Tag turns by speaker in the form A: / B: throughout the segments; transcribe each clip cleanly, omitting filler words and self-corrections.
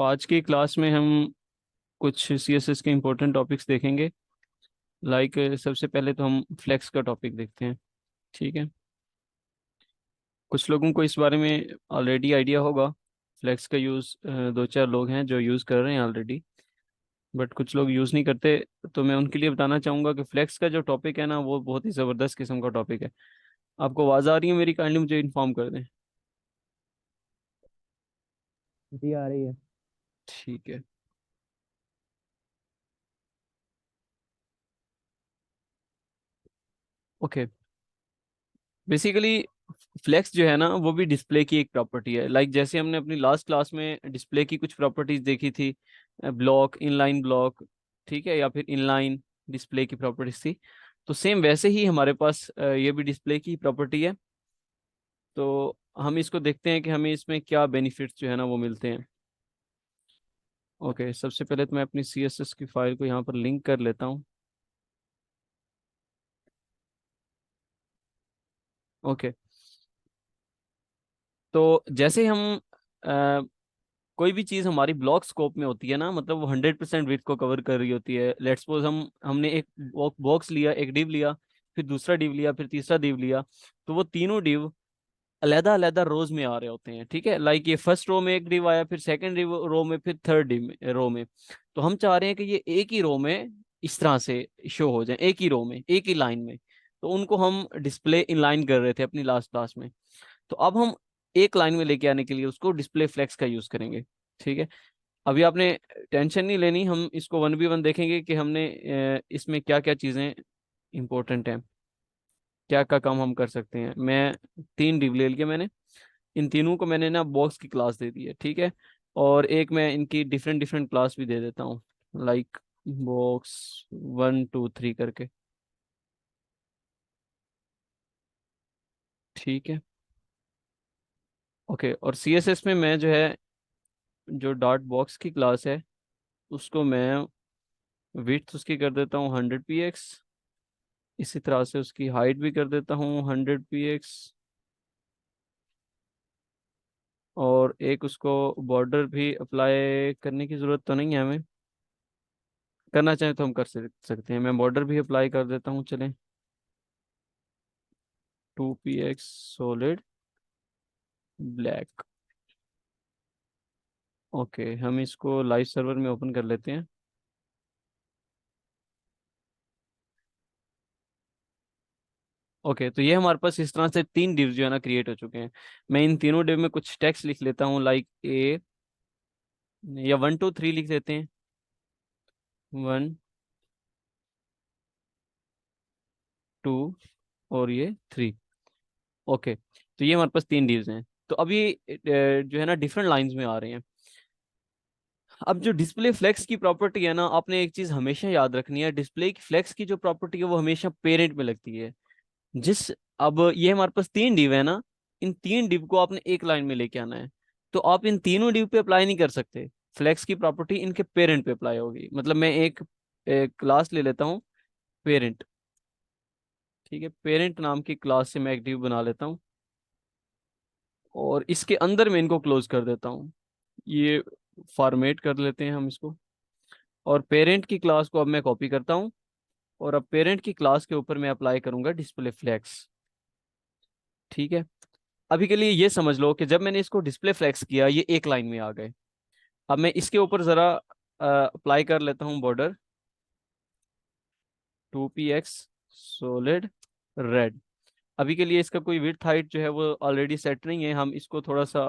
A: तो आज की क्लास में हम कुछ सीएसएस के इम्पोर्टेंट टॉपिक्स देखेंगे। लाइक सबसे पहले तो हम फ्लेक्स का टॉपिक देखते हैं। ठीक है। कुछ लोगों को इस बारे में ऑलरेडी आइडिया होगा। फ्लेक्स का यूज़ दो चार लोग हैं जो यूज़ कर रहे हैं ऑलरेडी, बट कुछ लोग यूज़ नहीं करते। तो मैं उनके लिए बताना चाहूँगा कि फ्लेक्स का जो टॉपिक है ना, वो बहुत ही ज़बरदस्त किस्म का टॉपिक है। आपको आवाज़ आ रही है मेरी? काइंडली मुझे इन्फॉर्म कर दें।
B: जी आ रही है।
A: ठीक है। ओके। बेसिकली फ्लेक्स जो है ना, वो भी डिस्प्ले की एक प्रॉपर्टी है। लाइक जैसे हमने अपनी लास्ट क्लास में डिस्प्ले की कुछ प्रॉपर्टीज देखी थी, ब्लॉक, इनलाइन ब्लॉक, ठीक है, या फिर इनलाइन डिस्प्ले की प्रॉपर्टीज थी। तो सेम वैसे ही हमारे पास ये भी डिस्प्ले की प्रॉपर्टी है। तो हम इसको देखते हैं कि हमें इसमें क्या बेनिफिट्स जो है ना वो मिलते हैं। ओके, सबसे पहले तो मैं अपनी CSS की फाइल को यहाँ पर लिंक कर लेता हूँ। ओके। तो जैसे हम कोई भी चीज हमारी ब्लॉक स्कोप में होती है ना, मतलब वो 100% विड्थ को कवर कर रही होती है। लेट्स सपोज हमने एक बॉक्स लिया, एक डिव लिया, फिर दूसरा डिव लिया, फिर तीसरा डिव लिया। तो वो तीनों डिव अलग अलग रोज में आ रहे होते हैं। ठीक है, लाइक ये फर्स्ट रो में एक डिव आया, फिर सेकंड रो में, फिर थर्ड डिव में, रो में। तो हम चाह रहे हैं कि ये एक ही रो में इस तरह से शो हो जाए, एक ही रो में, एक ही लाइन में। तो उनको हम डिस्प्ले इनलाइन कर रहे थे अपनी लास्ट क्लास में। तो अब हम एक लाइन में लेके आने के लिए उसको डिस्प्ले फ्लेक्स का यूज करेंगे। ठीक है। अभी आपने टेंशन नहीं लेनी, हम इसको 1v1 देखेंगे कि हमने इसमें क्या क्या चीजें इंपॉर्टेंट हैं, क्या क्या काम हम कर सकते हैं। मैं तीन डिव ले लिए मैंने। इन तीनों को मैंने ना बॉक्स की क्लास दे दी है। ठीक है। और एक मैं इनकी डिफरेंट डिफरेंट क्लास भी दे देता हूँ, लाइक बॉक्स 1 2 3 करके। ठीक है। ओके, और CSS में मैं जो है, जो डॉट बॉक्स की क्लास है, उसको मैं विड्थ उसकी कर देता हूँ 100 px। इसी तरह से उसकी हाइट भी कर देता हूँ 100 px। और एक उसको बॉर्डर भी अप्लाई करने की ज़रूरत तो नहीं है हमें, करना चाहें तो हम कर सकते हैं। मैं बॉर्डर भी अप्लाई कर देता हूँ, चलें। 2 px सॉलिड ब्लैक। ओके, हम इसको लाइव सर्वर में ओपन कर लेते हैं। ओके, तो ये हमारे पास इस तरह से तीन डिव जो है ना क्रिएट हो चुके हैं। मैं इन तीनों डिव में कुछ टेक्स्ट लिख लेता हूँ, लाइक ए, या 1 2 3 लिख देते हैं। 1 2 और ये 3। ओके, तो ये हमारे पास तीन डीव्स हैं। तो अब ये जो है ना डिफरेंट लाइंस में आ रहे हैं। अब जो डिस्प्ले फ्लेक्स की प्रॉपर्टी है ना, आपने एक चीज हमेशा याद रखनी है, डिस्प्ले की फ्लेक्स की जो प्रॉपर्टी है वो हमेशा पेरेंट में लगती है। जिस अब ये हमारे पास तीन डिव है ना, इन तीन डिव को आपने एक लाइन में लेके आना है। तो आप इन तीनों डिव पे अप्लाई नहीं कर सकते। फ्लेक्स की प्रॉपर्टी इनके पेरेंट पे अप्लाई होगी। मतलब मैं एक क्लास ले लेता हूँ, पेरेंट। ठीक है, पेरेंट नाम की क्लास से मैं एक डिव बना लेता हूँ, और इसके अंदर मैं इनको क्लोज कर देता हूँ। ये फॉर्मेट कर लेते हैं हम इसको। और पेरेंट की क्लास को अब मैं कॉपी करता हूँ, और अब पेरेंट की क्लास के ऊपर मैं अप्लाई करूंगा डिस्प्ले फ्लेक्स। ठीक है। अभी के लिए ये समझ लो कि जब मैंने इसको डिस्प्ले फ्लेक्स किया, ये एक लाइन में आ गए। अब मैं इसके ऊपर जरा अप्लाई कर लेता हूँ बॉर्डर, 2 px सॉलिड रेड। अभी के लिए इसका कोई विड्थ हाइट जो है वो ऑलरेडी सेट नहीं है। हम इसको थोड़ा सा,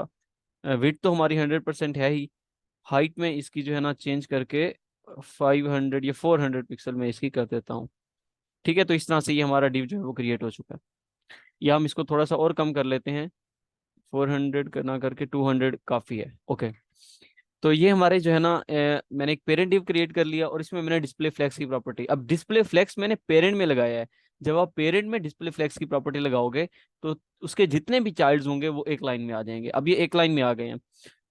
A: विड्थ तो हमारी 100% है ही, हाइट में इसकी जो है ना चेंज करके 500 या 400 पिक्सल में इसकी कर देता हूँ। ठीक है, तो इस तरह से ये हमारा डिव जो है वो क्रिएट हो चुका है। या हम इसको थोड़ा सा और कम कर लेते हैं, 400 करना करके 200 काफ़ी है। ओके, तो ये हमारे जो है ना, मैंने एक पेरेंट डिव क्रिएट कर लिया, और इसमें मैंने डिस्प्ले फ्लेक्स की प्रॉपर्टी, अब डिस्प्ले फ्लेक्स मैंने पेरेंट में लगाया है। जब आप पेरेंट में डिस्प्ले फ्लेक्स की प्रॉपर्टी लगाओगे, तो उसके जितने भी चाइल्ड्स होंगे वो एक लाइन में आ जाएंगे। अब ये एक लाइन में आ गए हैं।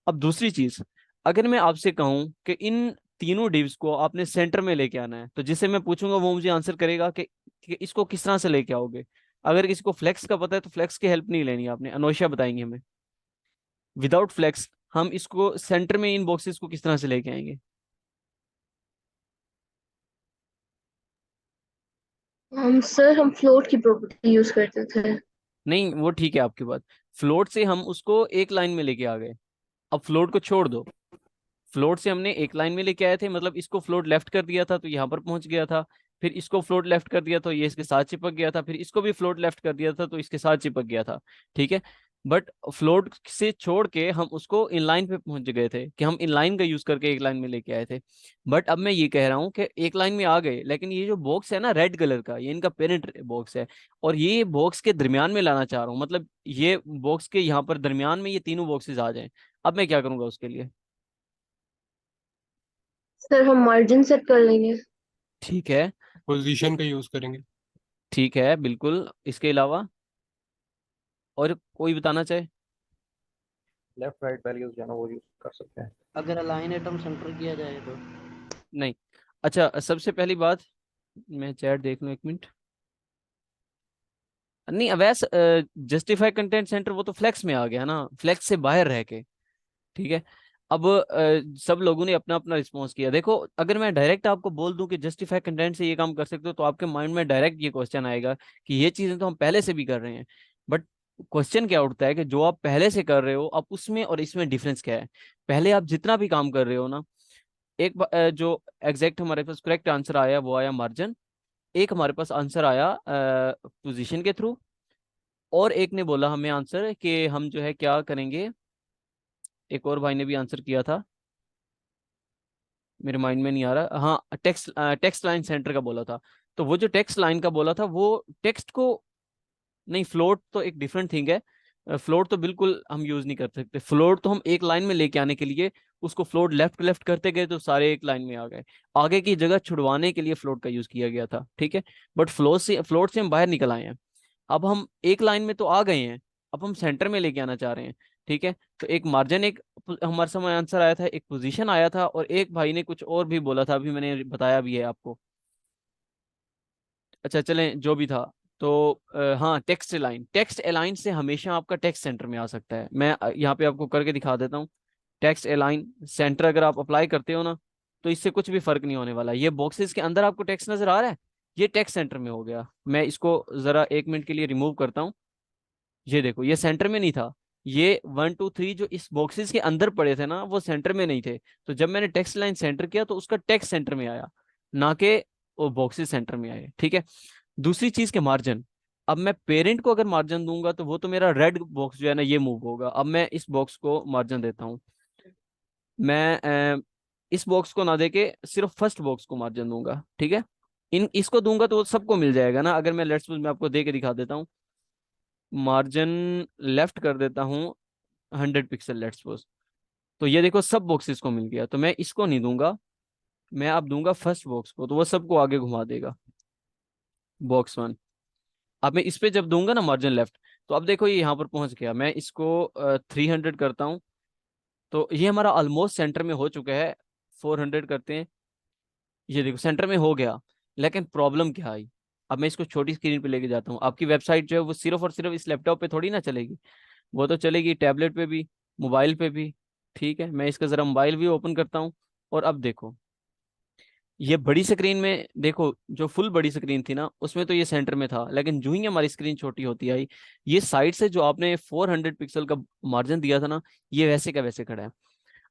A: अब दूसरी चीज, अगर मैं आपसे कहूं कि इन तीनों डिव्स को आपने सेंटर में लेके आना है, तो जिसे मैं पूछूंगा वो मुझे आंसर करेगा कि इसको किस तरह से लेके आओगे। अगर किसी को फ्लेक्स का पता है तो फ्लेक्स की हेल्प नहीं लेनी है आपने, अनोशा बताएंगे हमें। विदाउट फ्लेक्स हम इसको सेंटर में इन बॉक्सेस को किस तरह से लेके आएंगे?
C: सर हम फ्लोट की प्रॉपर्टी यूज करते थे।
A: नहीं, वो ठीक है आपकी बात। फ्लोट से हम उसको एक लाइन में लेके आ गए। अब फ्लोट को छोड़ दो। फ्लोट से हमने एक लाइन में लेके आए थे, मतलब इसको फ्लोट लेफ्ट कर दिया था तो यहाँ पर पहुंच गया था। फिर इसको फ्लोट लेफ्ट कर दिया तो ये इसके साथ चिपक गया था। फिर इसको भी फ्लोट लेफ्ट कर दिया था तो इसके साथ चिपक गया था। ठीक है। बट फ्लोट से छोड़ के हम उसको इनलाइन पे पहुंच गए थे, कि हम इनलाइन का यूज करके एक लाइन में लेके आए थे। बट अब मैं ये कह रहा हूँ कि एक लाइन में आ गए, लेकिन ये जो बॉक्स है ना रेड कलर का, ये इनका पेरेंट बॉक्स है। और ये बॉक्स के दरमियान में लाना चाह रहा हूँ, मतलब ये बॉक्स के यहाँ पर दरमियान में ये तीनों बॉक्सेस आ जाएं। अब मैं क्या करूंगा उसके लिए?
C: सर हम मार्जिन सेट कर लेंगे।
A: ठीक है।
D: पोजीशन का यूज करेंगे।
A: ठीक है, बिल्कुल। इसके अलावा और कोई बताना चाहे?
B: लेफ्ट राइट वैल्यूज जो है ना वो यूज कर सकते हैं।
E: अगर अलाइन एटम सेंटर किया जाए तो।
A: नहीं। अच्छा, सबसे पहली बात, मैं चैट देख लूं एक मिनट। नहीं, अवैस जस्टिफाई कंटेंट सेंटर वो तो फ्लेक्स में आ गया ना, फ्लेक्स से बाहर रह के। ठीक है। अब सब लोगों ने अपना अपना रिस्पॉन्स किया। देखो, अगर मैं डायरेक्ट आपको बोल दूं कि जस्टिफाई कंटेंट से ये काम कर सकते हो, तो आपके माइंड में डायरेक्ट ये क्वेश्चन आएगा कि ये चीजें तो हम पहले से भी कर रहे हैं। बट क्वेश्चन क्या उठता है कि जो आप पहले से कर रहे हो, अब उसमें और इसमें डिफरेंस क्या है? पहले आप जितना भी काम कर रहे हो ना, जो एग्जैक्ट हमारे पास करेक्ट आंसर आया वो आया मार्जिन। एक हमारे पास आंसर आया पोजीशन के थ्रू। और एक ने बोला हमें आंसर कि हम जो है क्या करेंगे। एक और भाई ने भी आंसर किया था, मेरे माइंड में नहीं आ रहा। हाँ, टेक्स्ट लाइन सेंटर का बोला था। तो वो जो टेक्स्ट लाइन का बोला था वो टेक्स्ट को, नहीं, फ्लोट तो एक डिफरेंट थिंग है। फ्लोट तो बिल्कुल हम यूज नहीं कर सकते। फ्लोट तो हम एक लाइन में लेके आने के लिए उसको फ्लोट लेफ्ट लेफ्ट करते गए तो सारे एक लाइन में आ गए। आगे की जगह छुड़वाने के लिए फ्लोट का यूज किया गया था। ठीक है। बट फ्लोट से हम बाहर निकल आए हैं। अब हम एक लाइन में तो आ गए हैं, अब हम सेंटर में लेके आना चाह रहे हैं। ठीक है। तो एक मार्जिन, एक हमारे समय आंसर आया था, एक पोजीशन आया था, और एक भाई ने कुछ और भी बोला था, अभी मैंने बताया भी है आपको। अच्छा, चलें जो भी था। तो हाँ, टेक्स्ट अलाइन से हमेशा आपका टेक्स्ट सेंटर में आ सकता है। मैं यहाँ पे आपको करके दिखा देता हूँ। टेक्स्ट अलाइन सेंटर अगर आप अप्लाई करते हो ना, तो इससे कुछ भी फर्क नहीं होने वाला। ये बॉक्सेस के अंदर आपको टेक्स्ट नजर आ रहा है, ये टेक्स्ट सेंटर में हो गया। मैं इसको जरा एक मिनट के लिए रिमूव करता हूँ। ये देखो, ये सेंटर में नहीं था। ये 1 2 3 जो इस बॉक्सेस के अंदर पड़े थे ना, वो सेंटर में नहीं थे। तो जब मैंने टेक्स्ट लाइन सेंटर किया तो उसका टेक्स्ट सेंटर में आया, ना कि वो बॉक्सेस सेंटर में आए। ठीक है। दूसरी चीज के मार्जिन, अब मैं पेरेंट को अगर मार्जिन दूंगा तो वो तो मेरा रेड बॉक्स जो है ना ये मूव होगा। अब मैं इस बॉक्स को मार्जिन देता हूँ। मैं इस बॉक्स को ना देके सिर्फ फर्स्ट बॉक्स को मार्जिन दूंगा। ठीक है। इसको दूंगा तो वो सबको मिल जाएगा ना। अगर मैं लेट्स सपोज मैं आपको दे के दिखा देता हूँ, मार्जिन लेफ्ट कर देता हूँ 100 पिक्सल लेट्स सपोज, तो ये देखो सब बॉक्सेस को मिल गया। तो मैं इसको नहीं दूंगा, मैं अब दूंगा फर्स्ट बॉक्स को, तो वो सबको आगे घुमा देगा, बॉक्स 1। अब मैं इस पे जब दूंगा ना मार्जिन लेफ्ट, तो अब देखो ये यहाँ पर पहुंच गया। मैं इसको 300 करता हूँ, तो ये हमारा ऑलमोस्ट सेंटर में हो चुका है। 400 करते हैं, ये देखो सेंटर में हो गया। लेकिन प्रॉब्लम क्या आई? अब मैं इसको छोटी स्क्रीन पे लेके जाता हूँ। आपकी वेबसाइट जो है वो सिर्फ और सिर्फ इस लैपटॉप पे थोड़ी ना चलेगी, वो तो चलेगी टैबलेट पे भी, मोबाइल पे भी। ठीक है, मैं इसका जरा मोबाइल भी ओपन करता हूँ। और अब देखो, ये बड़ी स्क्रीन में देखो, जो फुल बड़ी स्क्रीन थी ना उसमें तो ये सेंटर में था, लेकिन जो ही हमारी स्क्रीन छोटी होती आई, ये साइड से जो आपने 400 पिक्सल का मार्जिन दिया था ना, ये वैसे का वैसे खड़ा है।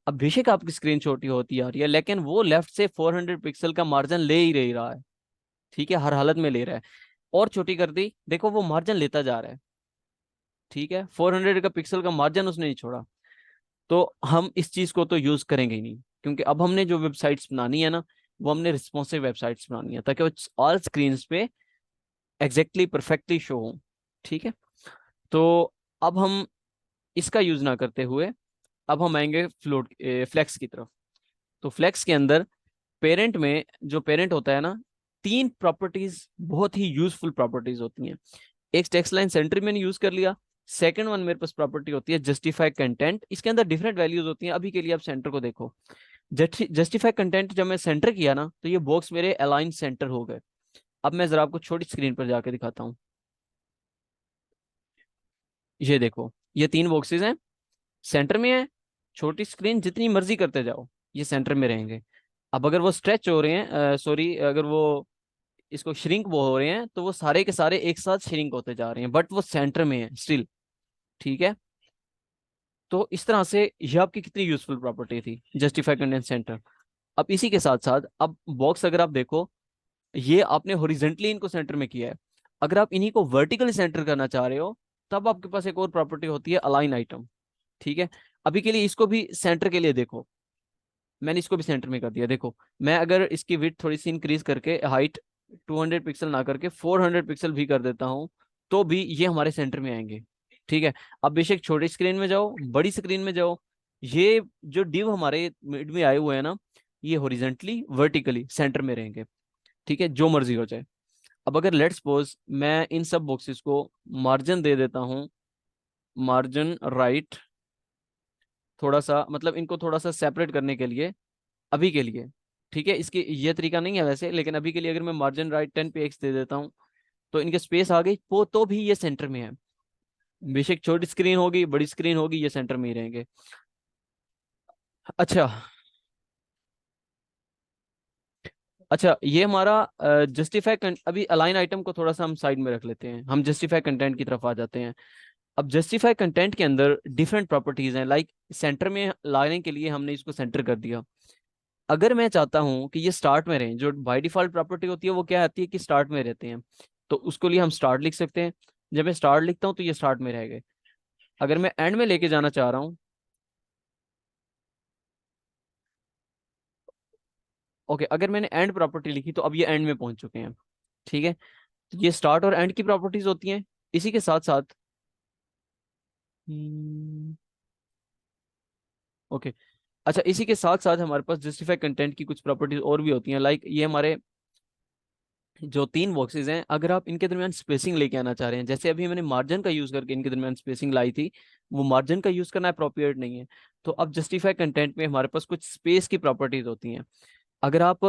A: अब बेशक आपकी स्क्रीन छोटी होती आ रही है, लेकिन वो लेफ्ट से 400 पिक्सल का मार्जिन ले ही रहा है। ठीक है, हर हालत में ले रहा है। और छोटी कर दी, देखो वो मार्जिन लेता जा रहा है। ठीक है, 400 का पिक्सल का मार्जिन उसने नहीं छोड़ा। तो हम इस चीज को तो यूज करेंगे ही नहीं, क्योंकि अब हमने जो वेबसाइट्स बनानी है ना, वो हमने रिस्पॉन्सिव वेबसाइट्स बनानी है, ताकि वो ऑल स्क्रीन पे एग्जैक्टली परफेक्टली शो हो। ठीक है। तो अब हम इसका यूज ना करते हुए, अब हम आएंगे फ्लेक्स की तरफ। तो फ्लेक्स के अंदर पेरेंट में, जो पेरेंट होता है ना, 3 प्रॉपर्टीज बहुत ही यूजफुल प्रॉपर्टीज होती हैं। एक टेक्स्ट लाइन सेंटर मैंने यूज कर लिया। सेकंड वन मेरे पास प्रॉपर्टी होती है जस्टिफाई कंटेंट। इसके अंदर डिफरेंट वैल्यूज होती हैं। अभी के लिए आप सेंटर को देखो। जस्टिफाई कंटेंट जब मैं सेंटर किया ना, तो ये बॉक्स मेरे अलाइन सेंटर हो गए। अब मैं जरा आपको छोटी स्क्रीन पर जाके दिखाता हूँ। ये देखो, ये 3 बॉक्सेस हैं, सेंटर में है, छोटी स्क्रीन जितनी मर्जी करते जाओ ये सेंटर में रहेंगे। अब अगर वो स्ट्रेच हो रहे हैं, सॉरी, अगर वो इसको श्रिंक वो हो रहे हैं तो वो सारे के सारे एक साथ श्रिंक होते जा रहे हैं, बट वो सेंटर में है स्टिल। ठीक है, तो इस तरह से ये आपकी कितनी यूजफुल प्रॉपर्टी थी, जस्टिफाई कंटेंट सेंटर। अब इसी के साथ साथ अब बॉक्स अगर आप देखो, ये आपने हॉरिजेंटली इनको सेंटर में किया है। अगर आप इन्हीं को वर्टिकली सेंटर करना चाह रहे हो तब आपके पास एक और प्रॉपर्टी होती है, अलाइन आइटम। ठीक है, अभी के लिए इसको भी सेंटर के लिए देखो, मैंने इसको भी सेंटर में कर दिया। देखो, मैं अगर इसकी विड्थ थोड़ी सी इंक्रीज करके हाइट 200 पिक्सल ना करके 400 पिक्सल भी कर देता हूँ तो भी ये हमारे सेंटर में आएंगे। ठीक है, अब बेशक छोटी स्क्रीन में जाओ बड़ी स्क्रीन में जाओ, ये जो डिव हमारे मिड में आए हुए हैं ना, ये हॉरिजेंटली वर्टिकली सेंटर में रहेंगे। ठीक है, जो मर्जी हो जाए। अब अगर लेट्स सपोज मैं इन सब बॉक्सेस को मार्जिन दे देता हूँ, मार्जिन राइट, थोड़ा सा मतलब इनको थोड़ा सा सेपरेट करने के लिए अभी के लिए। ठीक है, इसकी ये तरीका नहीं है वैसे, लेकिन अभी के लिए अगर मैं मार्जिन राइट 10 px दे देता हूँ तो इनके स्पेस आ गई, तो भी ये सेंटर में है। बेशक छोटी स्क्रीन होगी बड़ी स्क्रीन होगी ये सेंटर में ही रहेंगे। अच्छा, अच्छा, ये हमारा जस्टिफाई अभी अलाइन आइटम को थोड़ा सा हम साइड में रख लेते हैं, हम जस्टिफाई कंटेंट की तरफ आ जाते हैं। अब जस्टिफाई कंटेंट के अंदर डिफरेंट प्रॉपर्टीज हैं, लाइक सेंटर में लाने के लिए हमने इसको सेंटर कर दिया। अगर मैं चाहता हूं कि ये स्टार्ट में रहें, जो बाय डिफॉल्ट प्रॉपर्टी होती है वो क्या आती है कि स्टार्ट में रहते हैं, तो उसके लिए हम स्टार्ट लिख सकते हैं। जब मैं स्टार्ट लिखता हूं तो ये स्टार्ट में रहेंगे। अगर मैं एंड में लेके जाना चाह रहा हूँ, ओके, अगर मैंने एंड प्रॉपर्टी लिखी तो अब ये एंड में पहुंच चुके हैं। ठीक है, तो ये स्टार्ट और एंड की प्रॉपर्टीज होती हैं। इसी के साथ साथ ओके, अच्छा, इसी के साथ साथ हमारे पास जस्टिफाई कंटेंट की कुछ प्रॉपर्टीज और भी होती हैं, लाइक ये हमारे जो 3 बॉक्सेस हैं, अगर आप इनके दरमियान स्पेसिंग लेके आना चाह रहे हैं, जैसे अभी मैंने मार्जिन का यूज करके इनके दरमियान स्पेसिंग लाई थी, वो मार्जिन का यूज करना अप्रोप्रिएट नहीं है। तो अब जस्टिफाई कंटेंट में हमारे पास कुछ स्पेस की प्रॉपर्टीज होती हैं। अगर आप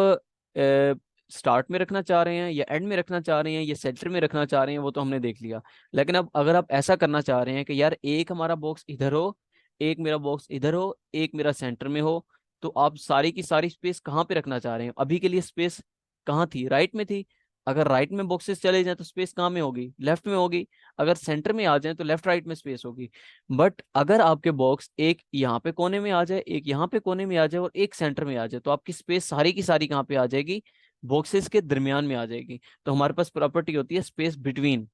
A: स्टार्ट में रखना चाह रहे हैं या एंड में रखना चाह रहे हैं या सेंटर में रखना चाह रहे हैं वो तो हमने देख लिया। लेकिन अब अगर आप ऐसा करना चाह रहे हैं कि यार एक हमारा बॉक्स इधर हो, एक मेरा बॉक्स इधर हो, एक मेरा सेंटर में हो, तो आप सारी की सारी स्पेस कहाँ पे रखना चाह रहे हैं? अभी के लिए स्पेस कहाँ थी? राइट में थी। अगर राइट में बॉक्सेस चले जाएं तो स्पेस कहाँ में होगी? लेफ्ट में होगी। अगर सेंटर में आ जाए तो लेफ्ट राइट में स्पेस होगी। बट अगर आपके बॉक्स एक यहाँ पे कोने में आ जाए, एक यहाँ पे कोने में आ जाए और एक सेंटर में आ जाए, तो आपकी स्पेस सारी की सारी कहाँ पे आ जाएगी? बॉक्सेस के दरमियान में आ जाएगी। तो हमारे पास प्रॉपर्टी होती है स्पेस बिटवीन।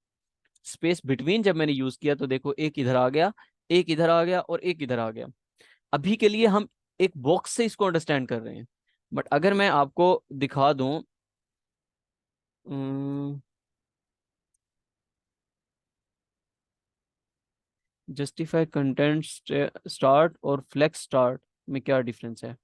A: स्पेस बिटवीन जब मैंने यूज किया तो देखो एक इधर आ गया, एक इधर आ गया और एक इधर आ गया। अभी के लिए हम एक बॉक्स से इसको अंडरस्टैंड कर रहे हैं, बट अगर मैं आपको दिखा दूं, जस्टिफाई कंटेंट स्टार्ट और फ्लेक्स स्टार्ट में क्या डिफरेंस है?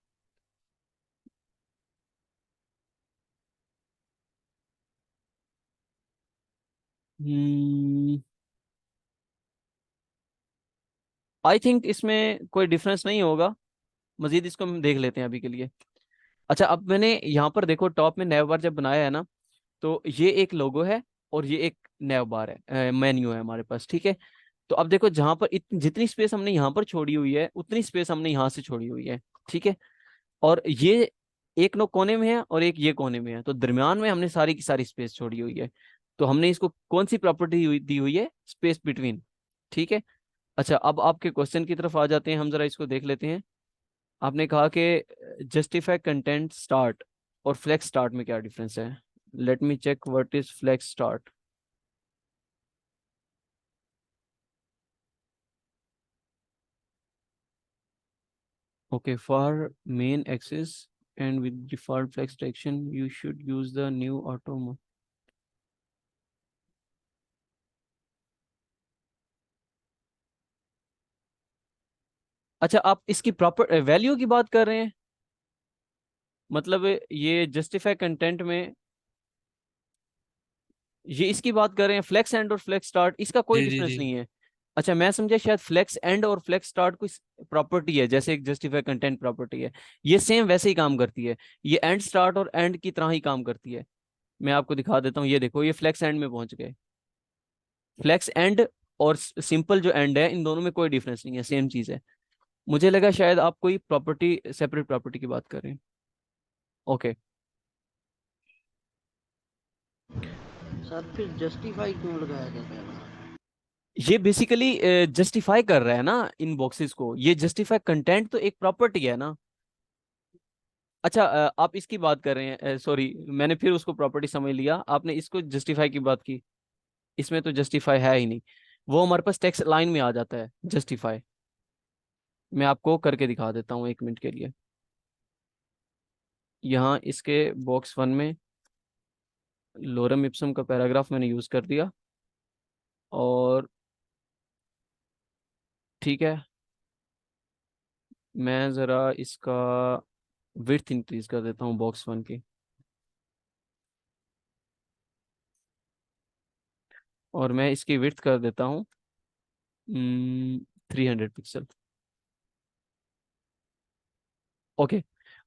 A: आई थिंक इसमें कोई डिफरेंस नहीं होगा, मजीद इसको हम देख लेते हैं अभी के लिए। अच्छा, अब मैंने यहाँ पर देखो टॉप में नैव बार जब बनाया है ना, तो ये एक लोगो है और ये एक नैव बार है, मेन्यू है हमारे पास। ठीक है, तो अब देखो जहां पर जितनी स्पेस हमने यहाँ पर छोड़ी हुई है उतनी स्पेस हमने यहाँ से छोड़ी हुई है। ठीक है, और ये एक नो कोने में है और एक ये कोने में है, तो दरमियान में हमने सारी की सारी स्पेस छोड़ी हुई है। तो हमने इसको कौन सी प्रॉपर्टी दी हुई है? Space between. ठीक है, अच्छा, अब आपके क्वेश्चन की तरफ आ जाते हैं, हम जरा इसको देख लेते हैं। आपने कहा कि जस्टिफाई कंटेंट स्टार्ट और फ्लेक्स स्टार्ट में क्या डिफरेंस है? Let me check what is flex start. Okay, for main axis and with default flex direction, you should use the new auto mode. अच्छा, आप इसकी प्रॉपर वैल्यू की बात कर रहे हैं? मतलब ये जस्टिफाई कंटेंट में ये इसकी बात कर रहे हैं, फ्लेक्स एंड और फ्लेक्स स्टार्ट, इसका कोई
D: जी जी
A: डिफरेंस
D: जी।
A: नहीं है। अच्छा, मैं समझा शायद फ्लेक्स एंड और फ्लेक्स स्टार्ट कोई प्रॉपर्टी है, जैसे एक जस्टिफाई कंटेंट प्रॉपर्टी है। ये सेम वैसे ही काम करती है, ये एंड स्टार्ट और एंड की तरह ही काम करती है। मैं आपको दिखा देता हूँ, ये देखो ये फ्लेक्स एंड में पहुंच गए। फ्लेक्स एंड और सिंपल जो एंड है, इन दोनों में कोई डिफरेंस नहीं है, सेम चीज है। मुझे लगा शायद आप कोई प्रॉपर्टी, सेपरेट प्रॉपर्टी की बात कर रहे हैं। ओके,
E: सर फिर जस्टिफाई क्यों लगाया जाता है वहाँ?
A: ये बेसिकली जस्टिफाई कर रहा है ना इन बॉक्सेस को, ये जस्टिफाई कंटेंट तो एक प्रॉपर्टी है ना। अच्छा, आप इसकी बात कर रहे हैं, सॉरी मैंने फिर उसको प्रॉपर्टी समझ लिया, आपने इसको जस्टिफाई की बात की। इसमें तो जस्टिफाई है ही नहीं, वो हमारे पास टेक्स्ट लाइन में आ जाता है जस्टिफाई। मैं आपको करके दिखा देता हूँ 1 मिनट के लिए। यहाँ इसके बॉक्स 1 में लोरम इप्सम का पैराग्राफ मैंने यूज कर दिया, और ठीक है, मैं ज़रा इसका विड्थ इंक्रीज कर देता हूँ बॉक्स 1 की, और मैं इसकी विड्थ कर देता हूँ 300 पिक्सल। ओके,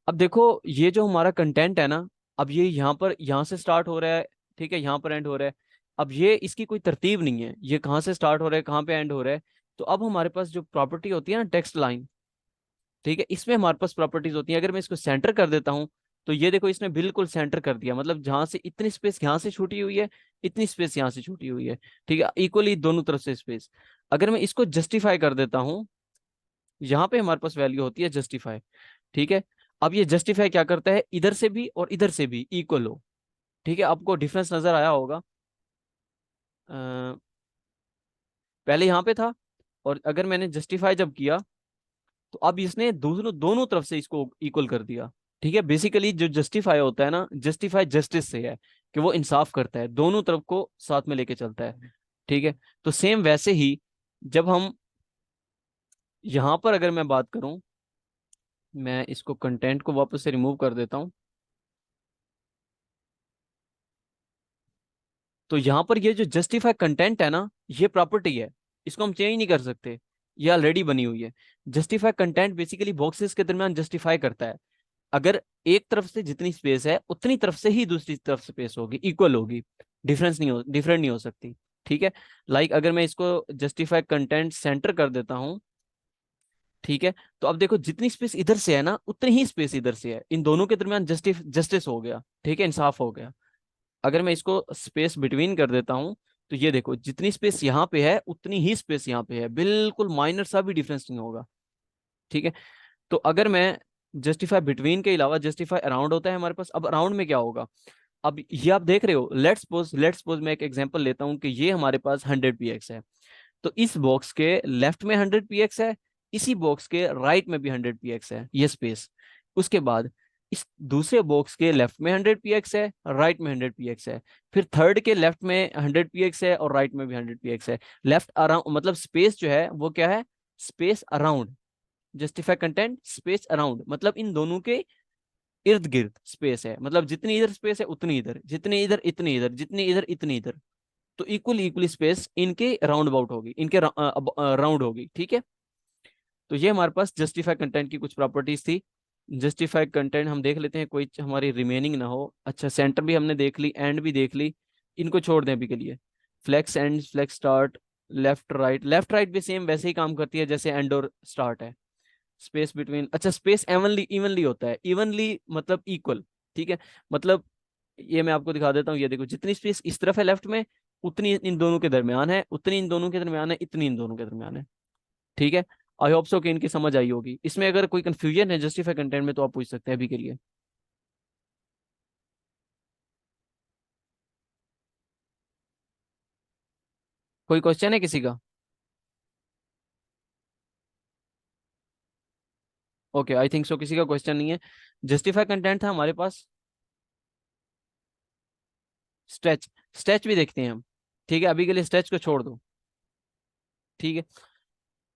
A: अब देखो ये जो हमारा कंटेंट है ना, अब ये यहाँ से स्टार्ट हो रहा है, ठीक है, यहाँ पर एंड हो रहा है। अब ये इसकी कोई तरतीब नहीं है, ये कहाँ से स्टार्ट हो रहा है कहाँ पे एंड हो रहा है। तो अब हमारे पास जो प्रॉपर्टी होती है ना टेक्स्ट लाइन, ठीक है, इसमें हमारे पास प्रॉपर्टीज होती हैं। अगर मैं इसको सेंटर कर देता हूँ, तो ये देखो इसने बिल्कुल सेंटर कर दिया, मतलब जहां से इतनी स्पेस यहाँ से छूटी हुई है, इतनी स्पेस यहाँ से छूटी हुई है, ठीक है, इक्वली दोनों तरफ से स्पेस। अगर मैं इसको जस्टिफाई कर देता हूँ, यहाँ पे हमारे पास वैल्यू होती है जस्टिफाई, ठीक है। अब ये जस्टिफाई क्या करता है, इधर से भी और इधर से भी इक्वल हो, ठीक है, आपको डिफरेंस नजर आया होगा। पहले यहाँ पे था, और अगर मैंने जस्टिफाई जब किया, तो अब इसने दोनों दोनों तरफ से इसको इक्वल कर दिया, ठीक है। बेसिकली जो जस्टिफाई होता है ना, जस्टिफाई जस्टिस से है, कि वो इंसाफ करता है, दोनों तरफ को साथ में लेके चलता है, ठीक है। तो सेम वैसे ही जब हम यहां पर अगर मैं बात करूं, मैं इसको कंटेंट को वापस से रिमूव कर देता हूं, तो यहां पर ये जो जस्टिफाई कंटेंट है ना, ये प्रॉपर्टी है, इसको हम चेंज नहीं कर सकते, ये ऑलरेडी बनी हुई है। जस्टिफाई कंटेंट बेसिकली बॉक्सेस के दरमियान जस्टिफाई करता है। अगर एक तरफ से जितनी स्पेस है उतनी तरफ से ही दूसरी तरफ स्पेस होगी, इक्वल होगी, डिफरेंट नहीं हो सकती, ठीक है। लाइक अगर मैं इसको जस्टिफाई कंटेंट सेंटर कर देता हूं, ठीक है, तो अब देखो जितनी स्पेस इधर से है ना, उतनी ही स्पेस इधर से है, इन दोनों के दरमियान जस्टिस हो गया, ठीक है, इंसाफ हो गया। अगर मैं इसको स्पेस बिटवीन कर देता हूं, तो ये देखो जितनी स्पेस यहाँ पे है उतनी ही स्पेस यहाँ पे है, बिल्कुल माइनर सा भी डिफरेंस नहीं होगा, ठीक है। तो अगर मैं जस्टिफाई बिटवीन के अलावा जस्टिफाई अराउंड होता है हमारे पास, अब अराउंड में क्या होगा, अब ये आप देख रहे हो, लेट्स सपोज मैं एक एग्जांपल लेता हूं कि ये हमारे पास 100 px है, तो इस बॉक्स के लेफ्ट में 100 px है, इसी बॉक्स के राइट में भी 100 px है, ये स्पेस। उसके बाद इस दूसरे बॉक्स के लेफ्ट में 100 px है, राइट में 100 px है, फिर थर्ड के लेफ्ट में 100 px है और राइट में भी 100 px है। लेफ्ट अराउंड मतलब स्पेस जो है वो क्या है, space around, justify content space around, मतलब इन दोनों के इर्द गिर्द स्पेस है, मतलब जितनी इधर स्पेस है उतनी इधर, जितनी इधर इतनी इधर, जितनी इधर इतनी इधर, तो इक्वली इक्वली स्पेस इनके राउंड अबाउट होगी, इनके राउंड होगी, ठीक है। तो ये हमारे पास जस्टिफाई कंटेंट की कुछ प्रॉपर्टीज थी। जस्टिफाई कंटेंट हम देख लेते हैं, कोई हमारी रिमेनिंग ना हो। अच्छा, सेंटर भी हमने देख ली, एंड भी देख ली, इनको छोड़ दें अभी के लिए। Flex end, flex start, left right भी सेम वैसे ही काम करती है जैसे एंड और स्टार्ट है। स्पेस बिटवीन, अच्छा स्पेस एवनली इवनली होता है, इवनली मतलब इक्वल, ठीक है। मतलब ये मैं आपको दिखा देता हूँ, ये देखो जितनी स्पेस इस तरफ है लेफ्ट में, उतनी इन दोनों के दरमियान है, उतनी इन दोनों के दरमियान है, इतनी इन दोनों के दरमियान है, ठीक है। आई होप सो कि इनकी समझ आई होगी। इसमें अगर कोई कंफ्यूजन है जस्टिफाई कंटेंट में तो आप पूछ सकते हैं अभी के लिए। कोई क्वेश्चन है किसी का? ओके, आई थिंक सो किसी का क्वेश्चन नहीं है। जस्टिफाई कंटेंट था हमारे पास। स्ट्रेच, स्ट्रेच भी देखते हैं हम, ठीक है, अभी के लिए स्ट्रेच को छोड़ दो, ठीक है।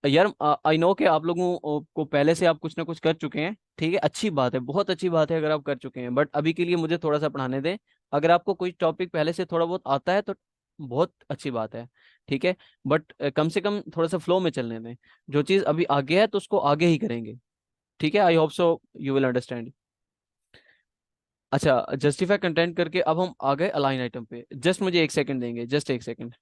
A: यार आई नो कि आप लोगों को पहले से आप कुछ ना कुछ कर चुके हैं, ठीक है, अच्छी बात है, बहुत अच्छी बात है अगर आप कर चुके हैं, बट अभी के लिए मुझे थोड़ा सा पढ़ाने दें। अगर आपको कोई टॉपिक पहले से थोड़ा बहुत आता है तो बहुत अच्छी बात है, ठीक है, बट कम से कम थोड़ा सा फ्लो में चलने दें। जो चीज़ अभी आगे है तो उसको आगे ही करेंगे, ठीक है। I hope so you will understand. अच्छा, जस्टिफाई कंटेंट करके अब हम आ गए अलाइन आइटम पे। जस्ट मुझे 1 सेकंड देंगे, जस्ट 1 सेकंड।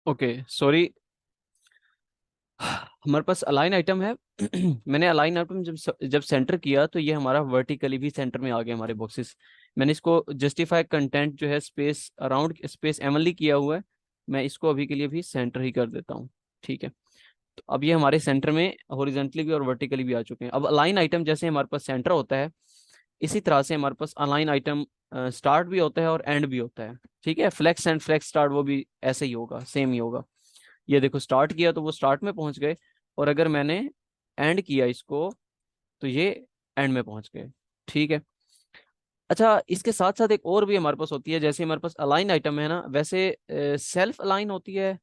A: ओके सॉरी, हमारे पास अलाइन आइटम है। मैंने अलाइन आइटम जब सेंटर किया तो ये हमारा वर्टिकली भी सेंटर में आ गया हमारे बॉक्सेस। मैंने इसको जस्टिफाई कंटेंट जो है स्पेस अराउंड स्पेस एमएलई किया हुआ है, मैं इसको अभी के लिए भी सेंटर ही कर देता हूँ। ठीक है, तो अब ये हमारे सेंटर में हॉरिजॉन्टली भी और वर्टिकली भी आ चुके हैं। अब अलाइन आइटम जैसे हमारे पास सेंटर होता है, इसी तरह से हमारे पास अलाइन आइटम स्टार्ट भी होता है और एंड भी होता है। ठीक है, फ्लेक्स एंड फ्लेक्स स्टार्ट वो भी ऐसे ही होगा, सेम ही होगा। ये देखो स्टार्ट किया तो वो स्टार्ट में पहुंच गए, और अगर मैंने एंड किया इसको तो ये एंड में पहुंच गए। ठीक है, अच्छा इसके साथ साथ एक और भी हमारे पास होती है, जैसे हमारे पास अलाइन आइटम है ना, वैसे सेल्फ अलाइन होती है,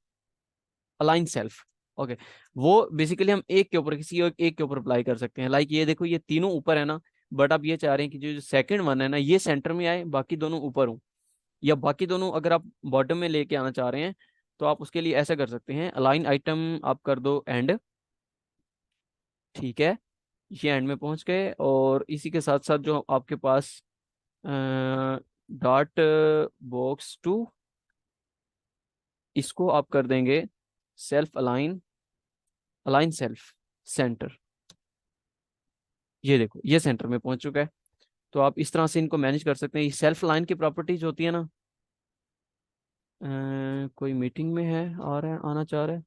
A: अलाइन सेल्फ। ओके, वो बेसिकली हम एक के ऊपर किसी एक के ऊपर अप्लाई कर सकते हैं। लाइक ये देखो, ये तीनों ऊपर है ना, बट आप ये चाह रहे हैं कि जो सेकंड वन है ना ये सेंटर में आए, बाकी दोनों ऊपर हो, या बाकी दोनों अगर आप बॉटम में लेके आना चाह रहे हैं तो आप उसके लिए ऐसा कर सकते हैं, अलाइन आइटम आप कर दो एंड। ठीक है, ये एंड में पहुंच गए, और इसी के साथ साथ जो आपके पास डॉट बॉक्स टू, इसको आप कर देंगे self align, align self centre. ये देखो ये सेंटर में पहुंच चुका है। तो आप इस तरह से इनको मैनेज कर सकते हैं। ये सेल्फ अलाइन की प्रॉपर्टीज होती है ना, कोई मीटिंग में है, आ रहा है, आना चाह रहा है,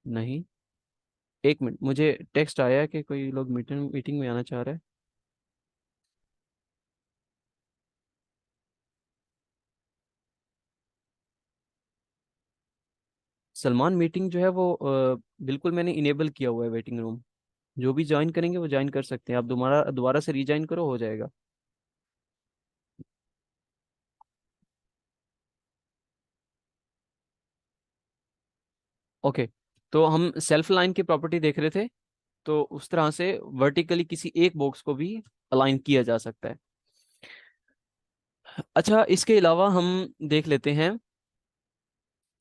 A: नहीं, एक मिनट, मुझे टेक्स्ट आया है कि कोई लोग मीटिंग मीटिंग में आना चाह रहे हैं। सलमान मीटिंग जो है वो बिल्कुल मैंने इनेबल किया हुआ है वेटिंग रूम, जो भी ज्वाइन करेंगे वो ज्वाइन कर सकते हैं। आप दोबारा दोबारा से रीज्वाइन करो, हो जाएगा। ओके, तो हम सेल्फ अलाइन की प्रॉपर्टी देख रहे थे, तो उस तरह से वर्टिकली किसी एक बॉक्स को भी अलाइन किया जा सकता है। अच्छा, इसके अलावा हम देख लेते हैं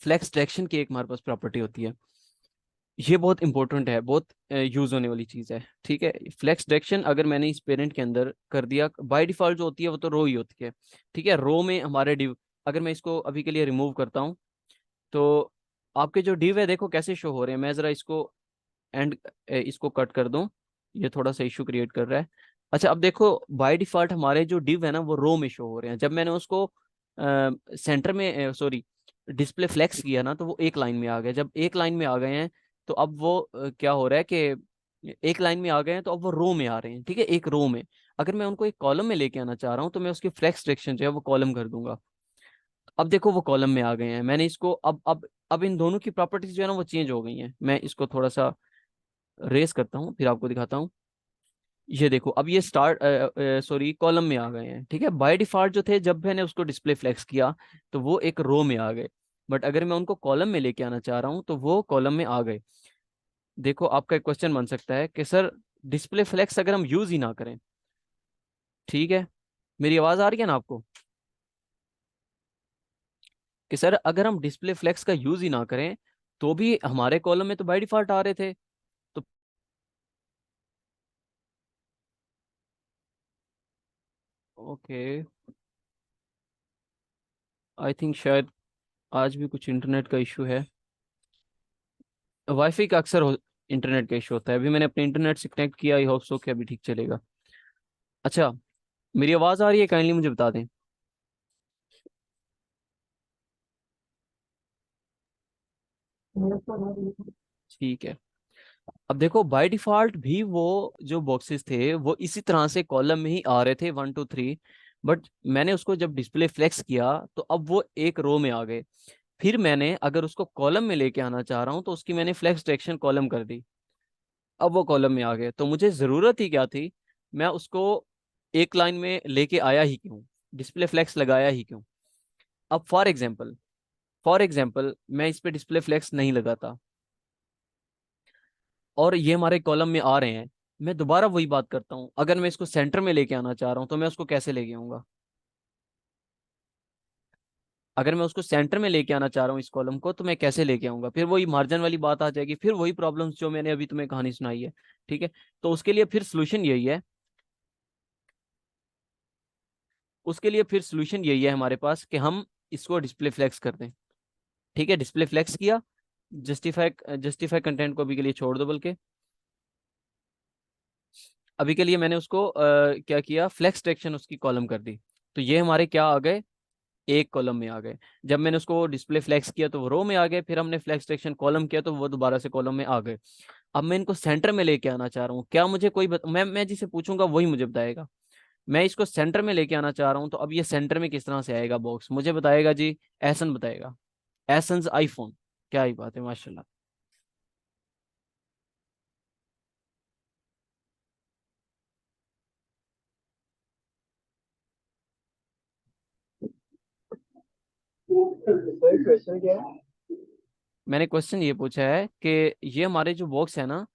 A: फ्लेक्स डायरेक्शन की एक हमारे पास प्रॉपर्टी होती है। ये बहुत इंपॉर्टेंट है, बहुत यूज होने वाली चीज है। ठीक है, फ्लेक्स डायरेक्शन अगर मैंने इस पेरेंट के अंदर कर दिया, बाय डिफॉल्ट जो होती है वो तो रो ही होती है। ठीक है, रो में हमारे डिव, अगर मैं इसको अभी के लिए रिमूव करता हूँ तो आपके जो डिव है देखो कैसे शो हो रहे हैं। मैं जरा इसको एंड इसको कट कर दूं, ये थोड़ा सा इशू क्रिएट कर रहा है। अच्छा अब देखो, बाय डिफॉल्ट हमारे जो डिव है ना वो रो में शो हो रहे हैं। जब मैंने उसको सेंटर में सॉरी डिस्प्ले फ्लेक्स किया ना तो वो एक लाइन में आ गए। जब एक लाइन में आ गए हैं तो अब वो क्या हो रहा है कि एक लाइन में आ गए हैं तो अब वो रो में आ रहे हैं। ठीक है, एक रो में, अगर मैं उनको एक कॉलम में लेके आना चाह रहा हूँ तो मैं उसकी फ्लेक्स डायरेक्शन जो है वो कॉलम कर दूंगा। अब देखो वो कॉलम में आ गए हैं, मैंने इसको अब इन दोनों की प्रॉपर्टीज जो है ना वो चेंज हो गई हैं। मैं इसको थोड़ा सा रेस करता हूँ फिर आपको दिखाता हूँ। ये देखो अब ये स्टार्ट सॉरी कॉलम में आ गए हैं। ठीक है, बाय डिफॉल्ट जो थे जब मैंने उसको डिस्प्ले फ्लेक्स किया तो वो एक रो में आ गए, बट अगर मैं उनको कॉलम में लेके आना चाह रहा हूँ तो वो कॉलम में आ गए। देखो आपका एक क्वेश्चन बन सकता है कि सर डिस्प्ले फ्लेक्स अगर हम यूज ही ना करें, ठीक है, मेरी आवाज आ रही है ना आपको, कि सर अगर हम डिस्प्ले फ्लेक्स का यूज ही ना करें तो भी हमारे कॉलम में तो बाय डिफॉल्ट आ रहे थे। तो ओके, आई थिंक शायद आज भी कुछ इंटरनेट का इशू है। वाईफाई का अक्सर इंटरनेट का इशू होता है। अभी मैंने अपने इंटरनेट से कनेक्ट किया, आई होप सो कि अभी ठीक चलेगा। अच्छा, मेरी आवाज आ रही है, काइंडली मुझे बता दें। ठीक है, अब देखो बाय डिफॉल्ट भी वो जो बॉक्सेस थे वो इसी तरह से कॉलम में ही आ रहे थे 1 2 3, बट मैंने उसको जब डिस्प्ले फ्लेक्स किया तो अब वो एक रो में आ गए। फिर मैंने अगर उसको कॉलम में लेके आना चाह रहा हूँ तो उसकी मैंने फ्लेक्स डायरेक्शन कॉलम कर दी, अब वो कॉलम में आ गए। तो मुझे जरूरत ही क्या थी, मैं उसको एक लाइन में लेके आया ही क्यों, डिस्प्ले फ्लेक्स लगाया ही क्यों। अब फॉर एग्जाम्पल मैं इस पे डिस्प्ले फ्लेक्स नहीं लगाता और ये हमारे कॉलम में आ रहे हैं, मैं दोबारा वही बात करता हूँ, अगर मैं इसको सेंटर में लेके आना चाह रहा हूँ तो मैं उसको कैसे लेके आऊंगा। अगर मैं उसको सेंटर में लेके आना चाह रहा हूँ इस कॉलम को तो मैं कैसे लेके आऊंगा, फिर वही मार्जिन वाली बात आ जाएगी, फिर वही प्रॉब्लम्स जो मैंने अभी तुम्हें कहानी सुनाई है। ठीक है, तो उसके लिए फिर सोल्यूशन यही है, उसके लिए फिर सोल्यूशन यही है हमारे पास कि हम इसको डिस्प्ले फ्लेक्स कर दें। ठीक है, डिस्प्ले फ्लेक्स किया, जस्टिफाई कंटेंट को अभी के लिए छोड़ दो, बल्कि अभी के लिए मैंने उसको क्या किया, फ्लेक्स टेक्शन उसकी कॉलम कर दी। तो ये हमारे क्या आ गए, एक कॉलम में आ गए। जब मैंने उसको डिस्प्ले फ्लेक्स किया तो वो रो में आ गए, फिर हमने फ्लेक्स टेक्शन कॉलम किया तो वो दोबारा से कॉलम में आ गए। अब मैं इनको सेंटर में लेके आना चाह रहा हूँ, क्या मुझे कोई मैं जिसे पूछूंगा वही मुझे बताएगा। मैं इसको सेंटर में लेके आना चाह रहा हूँ, तो अब ये सेंटर में किस तरह से आएगा बॉक्स, मुझे बताएगा जी एसन बताएगा, एसन्स आईफोन। क्या ही बात है, माशाल्लाह।
B: सर क्वेश्चन क्या है?
A: मैंने क्वेश्चन ये पूछा है कि ये हमारे जो बॉक्स है ना,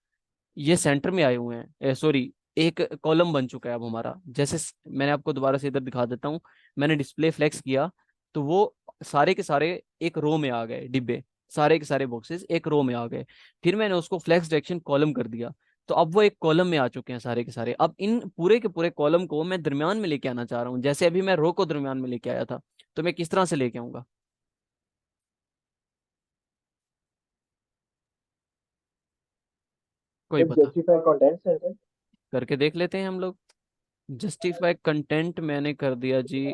A: ये सेंटर में आए हुए हैं, सॉरी, एक कॉलम बन चुका है अब हमारा। जैसे मैंने आपको दोबारा से इधर दिखा देता हूँ, मैंने डिस्प्ले फ्लेक्स किया तो वो सारे के सारे एक रो में आ गए, डिब्बे सारे के सारे बॉक्सेस एक रो में आ गए। फिर मैंने उसको फ्लेक्स डायरेक्शन कॉलम कर दिया, तो अब वो एक कॉलम में आ चुके हैं सारे के सारे। अब इन पूरे के पूरे कॉलम को मैं दरमियान में लेके आना चाह रहा हूँ, जैसे अभी मैं रो को दरमियान में लेके आया था, तो मैं किस तरह से लेके आऊंगा, कोई बता,
B: जस्टिफाई कंटेंट सेंटर।
A: करके देख लेते हैं हम लोग। जस्टिफाई कंटेंट मैंने कर दिया जी,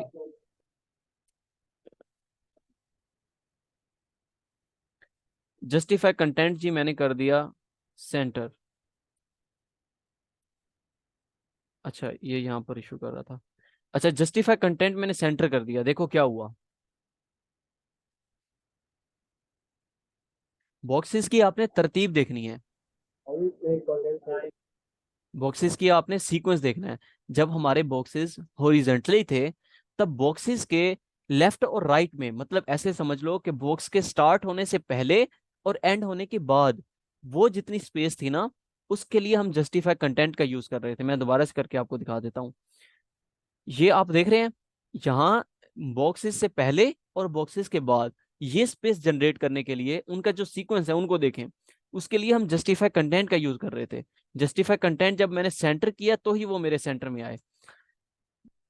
A: जस्टिफाई कंटेंट जी मैंने कर दिया सेंटर। अच्छा, ये यहाँ पर इशू कर रहा था। अच्छा, जस्टिफाई कंटेंट मैंने सेंटर कर दिया, देखो क्या हुआ। बॉक्सेस की आपने तरतीब देखनी है, बॉक्सेस की आपने सीक्वेंस देखना है। जब हमारे बॉक्सेस हॉरिजेंटली थे, तब बॉक्सेस के लेफ्ट और राइट में, मतलब ऐसे समझ लो कि बॉक्स के स्टार्ट होने से पहले और एंड होने के बाद वो जितनी स्पेस थी ना, उसके लिए हम जस्टिफाई कंटेंट का यूज कर रहे थे। मैं दोबारा से करके आपको दिखा देता हूँ। ये आप देख रहे हैं, यहाँ बॉक्सेस से पहले और बॉक्सेस के बाद ये स्पेस जनरेट करने के लिए उनका जो सीक्वेंस है उनको देखें, उसके लिए हम जस्टिफाई कंटेंट का यूज कर रहे थे। जस्टिफाई कंटेंट जब मैंने सेंटर किया तो ही वो मेरे सेंटर में आए।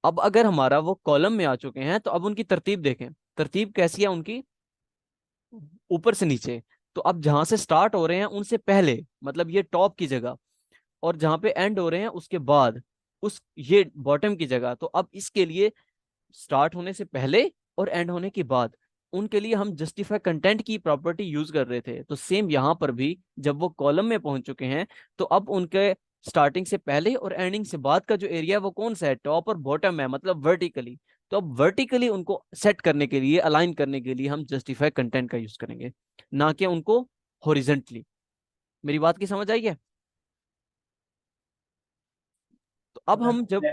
A: अब अगर हमारा वो कॉलम में आ चुके हैं, तो अब उनकी तरतीब देखें, तरतीब कैसी है उनकी, ऊपर से नीचे। तो अब जहां से स्टार्ट हो रहे हैं उनसे पहले, मतलब ये टॉप की जगह, और जहां पे एंड हो रहे हैं उसके बाद, उस ये बॉटम की जगह। तो अब इसके लिए स्टार्ट होने से पहले और एंड होने के बाद, उनके लिए हम जस्टिफाई कंटेंट की प्रॉपर्टी यूज कर रहे थे। तो सेम यहां पर भी जब वो कॉलम में पहुंच चुके हैं, तो अब उनके स्टार्टिंग से पहले और एंडिंग से बाद का जो एरिया है वो कौन सा है, टॉप और बॉटम है, मतलब वर्टिकली। तो अब वर्टिकली उनको सेट करने के लिए, अलाइन करने के लिए हम जस्टिफाई कंटेंट का यूज करेंगे, ना कि उनको हॉरिजेंटली। मेरी बात की समझ आई है? तो अब हम जब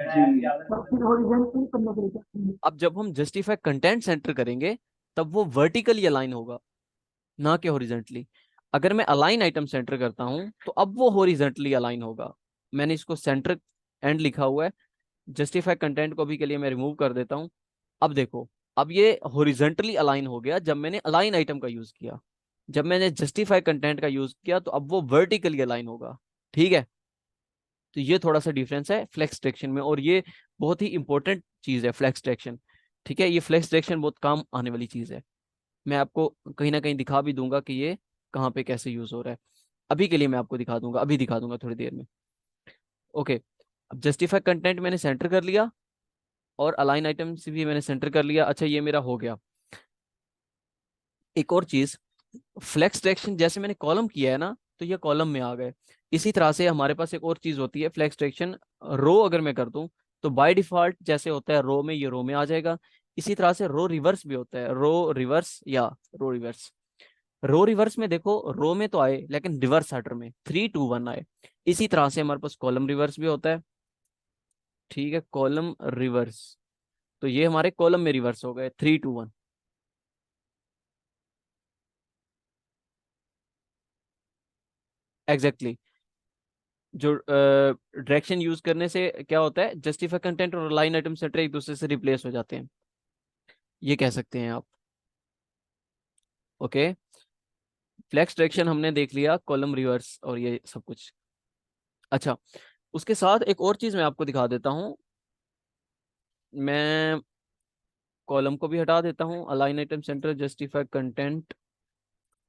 A: अब जब हम जस्टिफाई कंटेंट सेंटर करेंगे, तब वो वर्टिकली अलाइन होगा, ना कि हॉरिजेंटली। अगर मैं अलाइन आइटम सेंटर करता हूं, तो अब वो हॉरिजेंटली अलाइन होगा। मैंने इसको सेंटर एंड लिखा हुआ है, जस्टिफाई कंटेंट को भी के लिए मैं रिमूव कर देता हूं। अब देखो, अब ये हॉरिजेंटली अलाइन हो गया जब मैंने अलाइन आइटम का यूज किया। जब मैंने जस्टिफाई कंटेंट का यूज किया तो अब वो वर्टिकली अलाइन होगा। ठीक है, तो ये थोड़ा सा डिफरेंस है फ्लेक्स डायरेक्शन में, और ये बहुत ही इंपॉर्टेंट चीज है फ्लेक्स डायरेक्शन। ठीक है, ये फ्लेक्स डायरेक्शन बहुत काम आने वाली चीज है। मैं आपको कहीं ना कहीं दिखा भी दूंगा कि ये कहाँ पे कैसे यूज हो रहा है। अभी के लिए मैं आपको दिखा दूंगा, अभी दिखा दूंगा थोड़ी देर में। ओके, अब जस्टिफाई कंटेंट मैंने सेंटर कर लिया, और अलाइन आइटम से भी मैंने सेंटर कर लिया। अच्छा, ये मेरा हो गया। एक और चीज, फ्लेक्स डायरेक्शन जैसे मैंने कॉलम किया है ना, तो ये कॉलम में आ गए। इसी तरह से हमारे पास एक और चीज होती है फ्लेक्स डायरेक्शन, रो अगर मैं कर दूं, तो बाय डिफॉल्ट जैसे होता है रो में, ये रो में आ जाएगा। इसी तरह से रो रिवर्स भी होता है, रो रिवर्स या रो रिवर्स। रो रिवर्स में देखो, रो में तो आए लेकिन रिवर्स ऑर्डर में 3 2 1 आए। इसी तरह से हमारे पास कॉलम रिवर्स भी होता है। ठीक है, कॉलम रिवर्स, तो ये हमारे कॉलम में रिवर्स हो गए 3 2 1। Exactly exactly. जो डायरेक्शन यूज करने से क्या होता है, जस्टिफाई कंटेंट और लाइन आइटम सेटर एक दूसरे से रिप्लेस हो जाते हैं, ये कह सकते हैं आप। ओके, फ्लेक्स डायरेक्शन हमने देख लिया, कॉलम रिवर्स और ये सब कुछ। अच्छा, उसके साथ एक और चीज मैं आपको दिखा देता हूँ। मैं कॉलम को भी हटा देता हूँ, align item centre, justify content,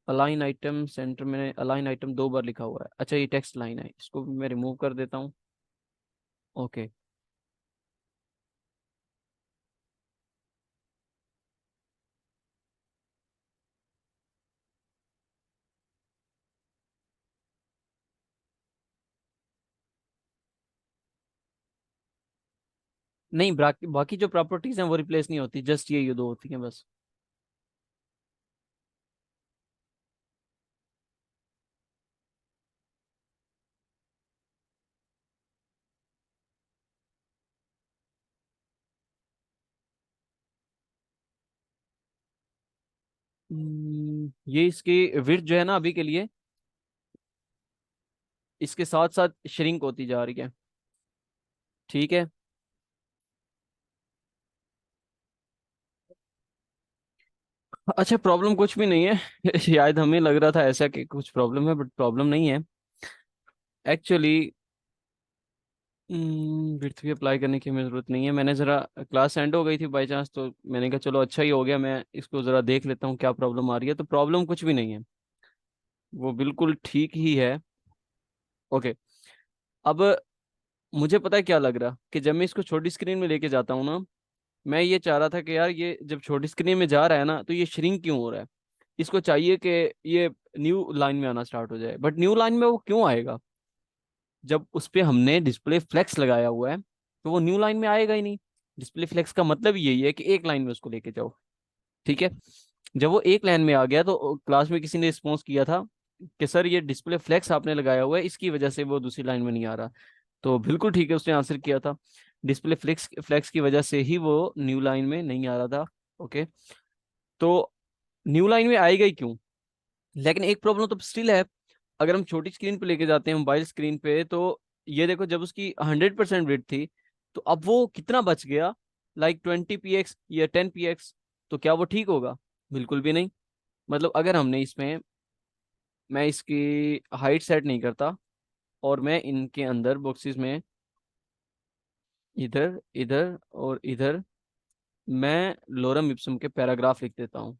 A: align item centre में अलाइन आइटम 2 बार लिखा हुआ है। अच्छा ये टेक्स्ट लाइन है, इसको भी मैं रिमूव कर देता हूँ। ओके। नहीं बाकी बाकी जो प्रॉपर्टीज हैं वो रिप्लेस नहीं होती, जस्ट ये 2 होती हैं बस। ये इसकी विड्थ जो है ना अभी के लिए इसके साथ साथ श्रिंक होती जा रही है। ठीक है। अच्छा प्रॉब्लम कुछ भी नहीं है शायद हमें लग रहा था ऐसा कि कुछ प्रॉब्लम है, बट प्रॉब्लम नहीं है एक्चुअली। विड्थ भी अप्लाई करने की हमें ज़रूरत नहीं है। मैंने ज़रा क्लास एंड हो गई थी बाई चांस, तो मैंने कहा चलो अच्छा ही हो गया, मैं इसको ज़रा देख लेता हूँ क्या प्रॉब्लम आ रही है। तो प्रॉब्लम कुछ भी नहीं है, वो बिल्कुल ठीक ही है। ओके। अब मुझे पता है क्या लग रहा कि जब मैं इसको छोटी स्क्रीन में लेके जाता हूँ ना, मैं ये चाह रहा था कि यार ये जब छोटी स्क्रीन में जा रहा है ना तो ये श्रिंक क्यों हो रहा है। इसको चाहिए कि ये न्यू लाइन में आना स्टार्ट हो जाए, बट न्यू लाइन में वो क्यों आएगा जब उस पे हमने डिस्प्ले फ्लेक्स लगाया हुआ है, तो वो न्यू लाइन में आएगा ही नहीं। डिस्प्ले फ्लेक्स का मतलब यही है कि एक लाइन में उसको लेके जाओ। ठीक है। जब वो एक लाइन में आ गया तो क्लास में किसी ने रिस्पॉन्स किया था कि सर ये डिस्प्ले फ्लेक्स आपने लगाया हुआ है, इसकी वजह से वो दूसरी लाइन में नहीं आ रहा। तो बिल्कुल ठीक है, उसने आंसर किया था डिस्प्ले फ्लेक्स फ्लेक्स की वजह से ही वो न्यू लाइन में नहीं आ रहा था। ओके। तो न्यू लाइन में आएगा ही क्यों। लेकिन एक प्रॉब्लम तो स्टिल है। अगर हम छोटी स्क्रीन पे लेके जाते हैं मोबाइल स्क्रीन पे, तो ये देखो जब उसकी 100% विड्थ थी तो अब वो कितना बच गया, लाइक 20 px या 10 px। तो क्या वो ठीक होगा? बिल्कुल भी नहीं। मतलब अगर हमने इसमें, मैं इसकी हाइट सेट नहीं करता और मैं इनके अंदर बॉक्सेस में इधर इधर और इधर मैं लोरम इप्सम के पैराग्राफ लिख देता हूँ।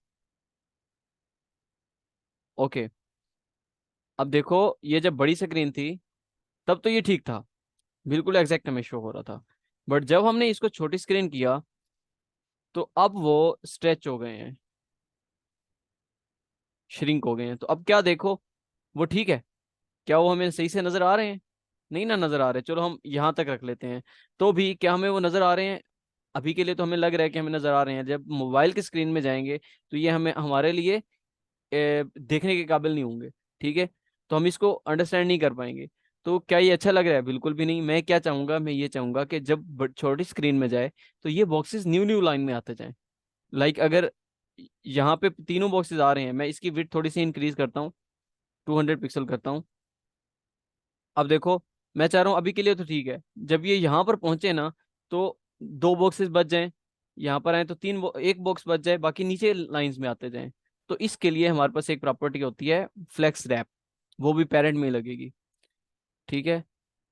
A: ओके। अब देखो ये जब बड़ी स्क्रीन थी तब तो ये ठीक था, बिल्कुल एग्जैक्ट हमें शो हो रहा था। बट जब हमने इसको छोटी स्क्रीन किया तो अब वो स्ट्रेच हो गए हैं, श्रिंक हो गए हैं। तो अब क्या देखो, वो ठीक है? क्या वो हमें सही से नजर आ रहे हैं? नहीं ना नजर आ रहे। चलो हम यहाँ तक रख लेते हैं। तो भी क्या हमें वो नजर आ रहे हैं? अभी के लिए तो हमें लग रहा है कि हमें नजर आ रहे हैं। जब मोबाइल की स्क्रीन में जाएंगे तो ये हमें हमारे लिए देखने के काबिल नहीं होंगे। ठीक है। तो हम इसको अंडरस्टैंड नहीं कर पाएंगे। तो क्या ये अच्छा लग रहा है? बिल्कुल भी नहीं। मैं क्या चाहूंगा, मैं ये चाहूंगा कि जब छोटी स्क्रीन में जाए तो ये बॉक्सेस न्यू न्यू लाइन में आते जाएं। लाइक अगर यहाँ पे तीनों बॉक्सेस आ रहे हैं, मैं इसकी विड्थ थोड़ी सी इंक्रीज करता हूँ, 200 पिक्सल करता हूँ। अब देखो मैं चाह रहा हूँ अभी के लिए तो ठीक है, जब ये यहाँ पर पहुंचे ना तो 2 बॉक्सेस बच जाएं, यहाँ पर आए तो एक बॉक्स बच जाए, बाकी नीचे लाइंस में आते जाएं। तो इसके लिए हमारे पास एक प्रॉपर्टी होती है फ्लेक्स रैप, वो भी पेरेंट में लगेगी। ठीक है।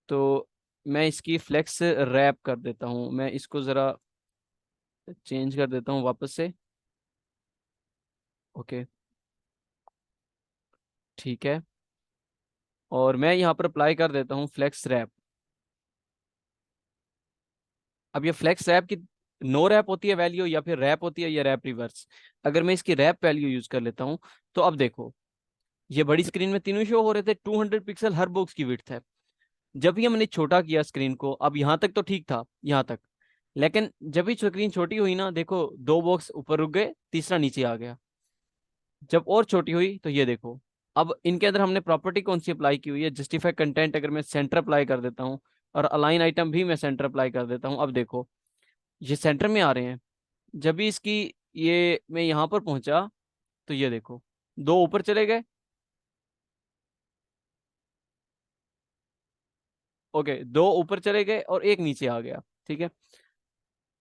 A: तो मैं इसकी फ्लेक्स रैप कर देता हूँ, मैं इसको ज़रा चेंज कर देता हूँ वापस से। ओके। ठीक है। और मैं यहाँ पर अप्लाई कर देता हूँ फ्लेक्स रैप। अब ये फ्लेक्स रैप की नो रैप होती है वैल्यू, या फिर रैप होती है, या रैप रिवर्स। अगर मैं इसकी रैप वैल्यू यूज कर लेता हूँ तो अब देखो ये बड़ी स्क्रीन में तीनों शो हो रहे थे, 200 पिक्सल हर बॉक्स की विड्थ है। जब भी हमने छोटा किया स्क्रीन को, अब यहाँ तक तो ठीक था यहाँ तक, लेकिन जब भी स्क्रीन छोटी हुई ना, देखो 2 बॉक्स ऊपर रुक गए, तीसरा नीचे आ गया। जब और छोटी हुई तो ये देखो। अब इनके अंदर हमने प्रॉपर्टी कौन सी अप्लाई की हुई है, जस्टिफाई कंटेंट। अगर मैं सेंटर अप्लाई कर देता हूँ और अलाइन आइटम भी मैं सेंटर अप्लाई कर देता हूँ, अब देखो ये सेंटर में आ रहे हैं। जब भी इसकी ये मैं यहाँ पर पहुंचा तो ये देखो 2 ऊपर चले गए। ओके 2 ऊपर चले गए और एक नीचे आ गया। ठीक है।